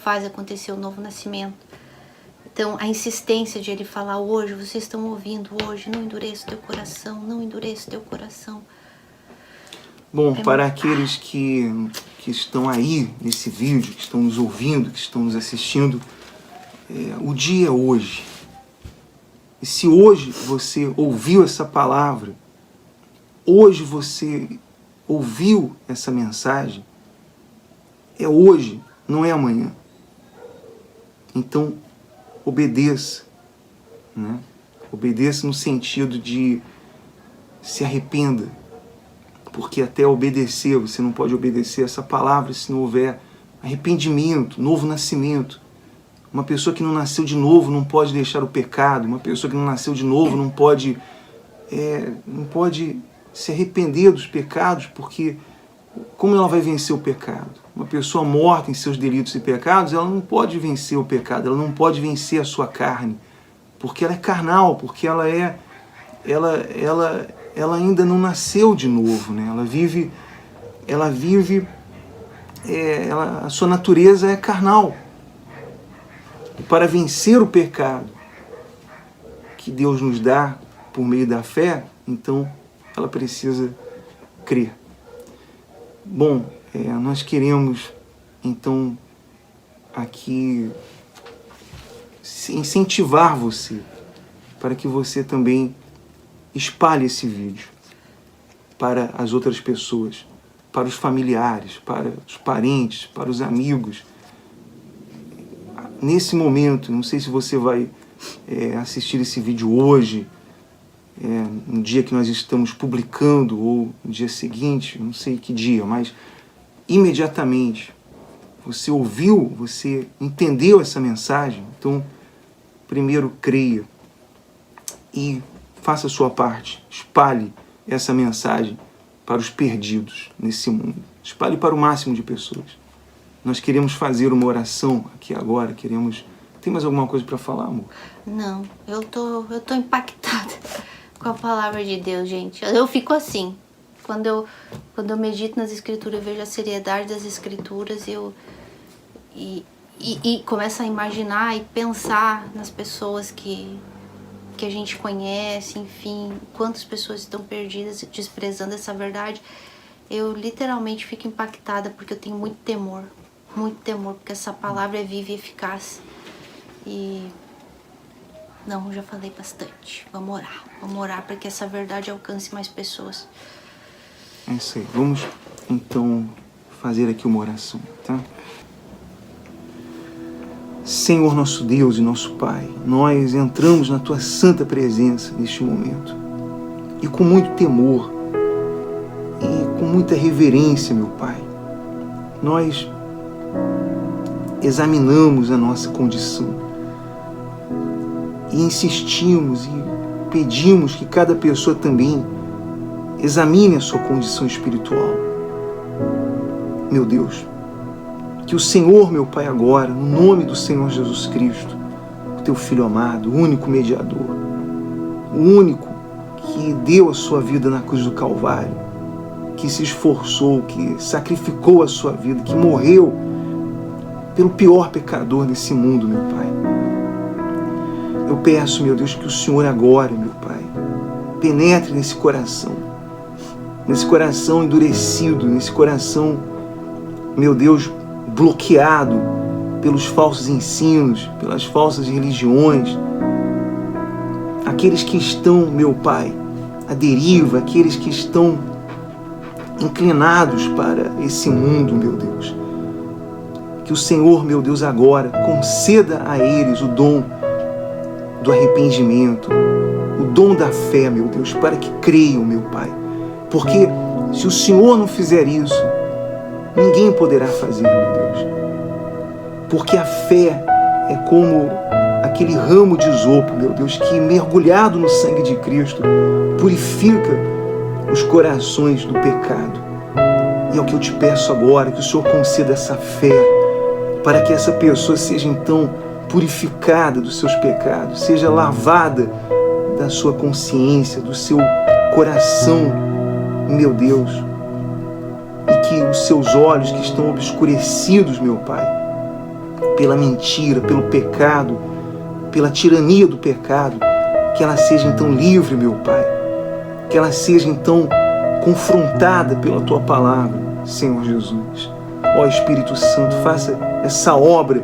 faz acontecer o novo nascimento. Então, a insistência de ele falar hoje, vocês estão ouvindo hoje, não endureça o teu coração, não endureça o teu coração.
Bom, para aqueles que estão aí nesse vídeo, que estão nos ouvindo, que estão nos assistindo, o dia é hoje. E se hoje você ouviu essa palavra, hoje você ouviu essa mensagem, é hoje, não é amanhã. Então, obedeça, né? Obedeça no sentido de se arrependa, porque até obedecer, você não pode obedecer essa palavra se não houver arrependimento, novo nascimento. Uma pessoa que não nasceu de novo não pode deixar o pecado, uma pessoa que não nasceu de novo não pode se arrepender dos pecados, porque como ela vai vencer o pecado? Uma pessoa morta em seus delitos e pecados, ela não pode vencer o pecado, ela não pode vencer a sua carne, porque ela é carnal, porque ela ainda não nasceu de novo, né? A sua natureza é carnal. E para vencer o pecado que Deus nos dá por meio da fé, então ela precisa crer. Bom, nós queremos então aqui incentivar você para que você também espalhe esse vídeo para as outras pessoas, para os familiares, para os parentes, para os amigos. Nesse momento, não sei se você vai assistir esse vídeo hoje, no dia que nós estamos publicando, ou no dia seguinte, não sei que dia, mas imediatamente você ouviu, você entendeu essa mensagem, então primeiro creia e faça a sua parte, espalhe essa mensagem para os perdidos nesse mundo, espalhe para o máximo de pessoas. Nós queremos fazer uma oração aqui agora, queremos Tem mais alguma coisa para falar, amor?
Não, eu tô impactada com a palavra de Deus, gente. Eu fico assim. Quando eu medito nas escrituras, eu vejo a seriedade das escrituras e começo a imaginar e pensar nas pessoas que a gente conhece, enfim, quantas pessoas estão perdidas, desprezando essa verdade. Eu literalmente fico impactada porque eu tenho muito temor, porque essa palavra é viva e eficaz. E não, já falei bastante. Vamos orar para que essa verdade alcance mais pessoas.
É isso aí. Vamos então fazer aqui uma oração, tá? Senhor nosso Deus e nosso Pai, nós entramos na Tua santa presença neste momento e com muito temor e com muita reverência, meu Pai, nós examinamos a nossa condição e insistimos e pedimos que cada pessoa também examine a sua condição espiritual. Meu Deus, que o Senhor, meu Pai, agora, no nome do Senhor Jesus Cristo, o Teu Filho amado, o único mediador, o único que deu a sua vida na cruz do Calvário, que se esforçou, que sacrificou a sua vida, que morreu pelo pior pecador desse mundo, meu Pai. Eu peço, meu Deus, que o Senhor agora, meu Pai, penetre nesse coração endurecido, nesse coração, meu Deus, bloqueado pelos falsos ensinos, pelas falsas religiões, aqueles que estão, meu Pai, à deriva, aqueles que estão inclinados para esse mundo, meu Deus. Que o Senhor, meu Deus, agora conceda a eles o dom do arrependimento, o dom da fé, meu Deus, para que creiam, meu Pai. Porque se o Senhor não fizer isso, ninguém poderá fazer, meu Deus. Porque a fé é como aquele ramo de isopo, meu Deus, que mergulhado no sangue de Cristo purifica os corações do pecado. E é o que eu te peço agora, que o Senhor conceda essa fé, para que essa pessoa seja então purificada dos seus pecados, seja lavada da sua consciência, do seu coração, meu Deus, e que os seus olhos que estão obscurecidos, meu Pai, pela mentira, pelo pecado, pela tirania do pecado, que ela seja então livre, meu Pai, que ela seja então confrontada pela Tua palavra, Senhor Jesus. Ó Espírito Santo, faça essa obra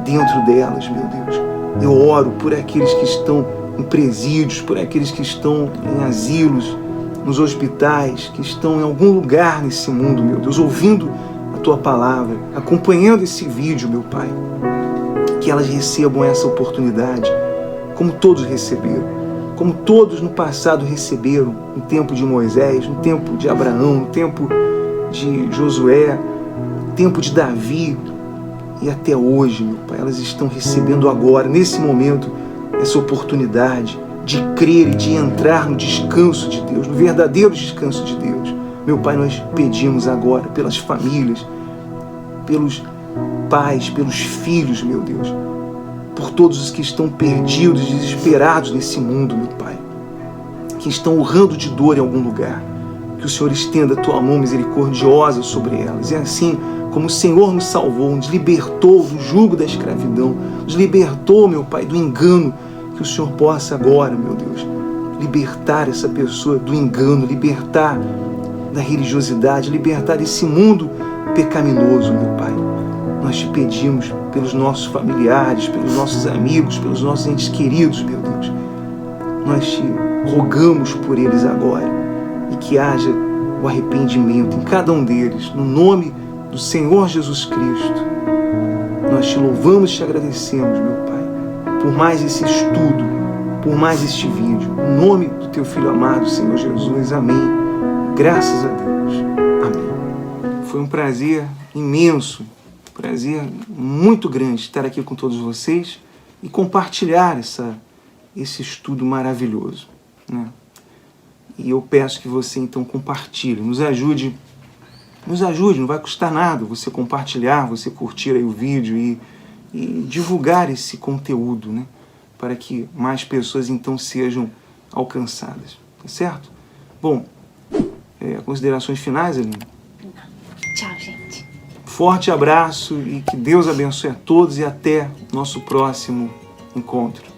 dentro delas, meu Deus. Eu oro por aqueles que estão em presídios, por aqueles que estão em asilos, nos hospitais, que estão em algum lugar nesse mundo, meu Deus, ouvindo a Tua palavra, acompanhando esse vídeo, meu Pai. Que elas recebam essa oportunidade, como todos receberam, como todos no passado receberam, no tempo de Moisés, no tempo de Abraão, no tempo de Josué, no tempo de Davi, e até hoje, meu Pai, elas estão recebendo agora, nesse momento, essa oportunidade de crer e de entrar no descanso de Deus, no verdadeiro descanso de Deus. Meu Pai, nós pedimos agora pelas famílias, pelos pais, pelos filhos, meu Deus, por todos os que estão perdidos, desesperados nesse mundo, meu Pai, que estão urrando de dor em algum lugar. Que o Senhor estenda a Tua mão misericordiosa sobre elas. E assim como o Senhor nos salvou, nos libertou do jugo da escravidão, nos libertou, meu Pai, do engano, que o Senhor possa agora, meu Deus, libertar essa pessoa do engano, libertar da religiosidade, libertar desse mundo pecaminoso, meu Pai. Nós te pedimos pelos nossos familiares, pelos nossos amigos, pelos nossos entes queridos, meu Deus. Nós te rogamos por eles agora e que haja o arrependimento em cada um deles, no nome do Senhor Jesus Cristo. Nós te louvamos e te agradecemos, meu Pai, por mais esse estudo, por mais este vídeo. Em nome do Teu Filho amado, Senhor Jesus. Amém. Graças a Deus. Amém. Foi um prazer imenso, prazer muito grande estar aqui com todos vocês e compartilhar esse estudo maravilhoso, né? E eu peço que você então compartilhe, nos ajude, não vai custar nada você compartilhar, você curtir aí o vídeo e e divulgar esse conteúdo, né? Para que mais pessoas então sejam alcançadas, tá certo? Bom, considerações finais, Aline?
Tchau, gente.
Forte abraço e que Deus abençoe a todos e até nosso próximo encontro.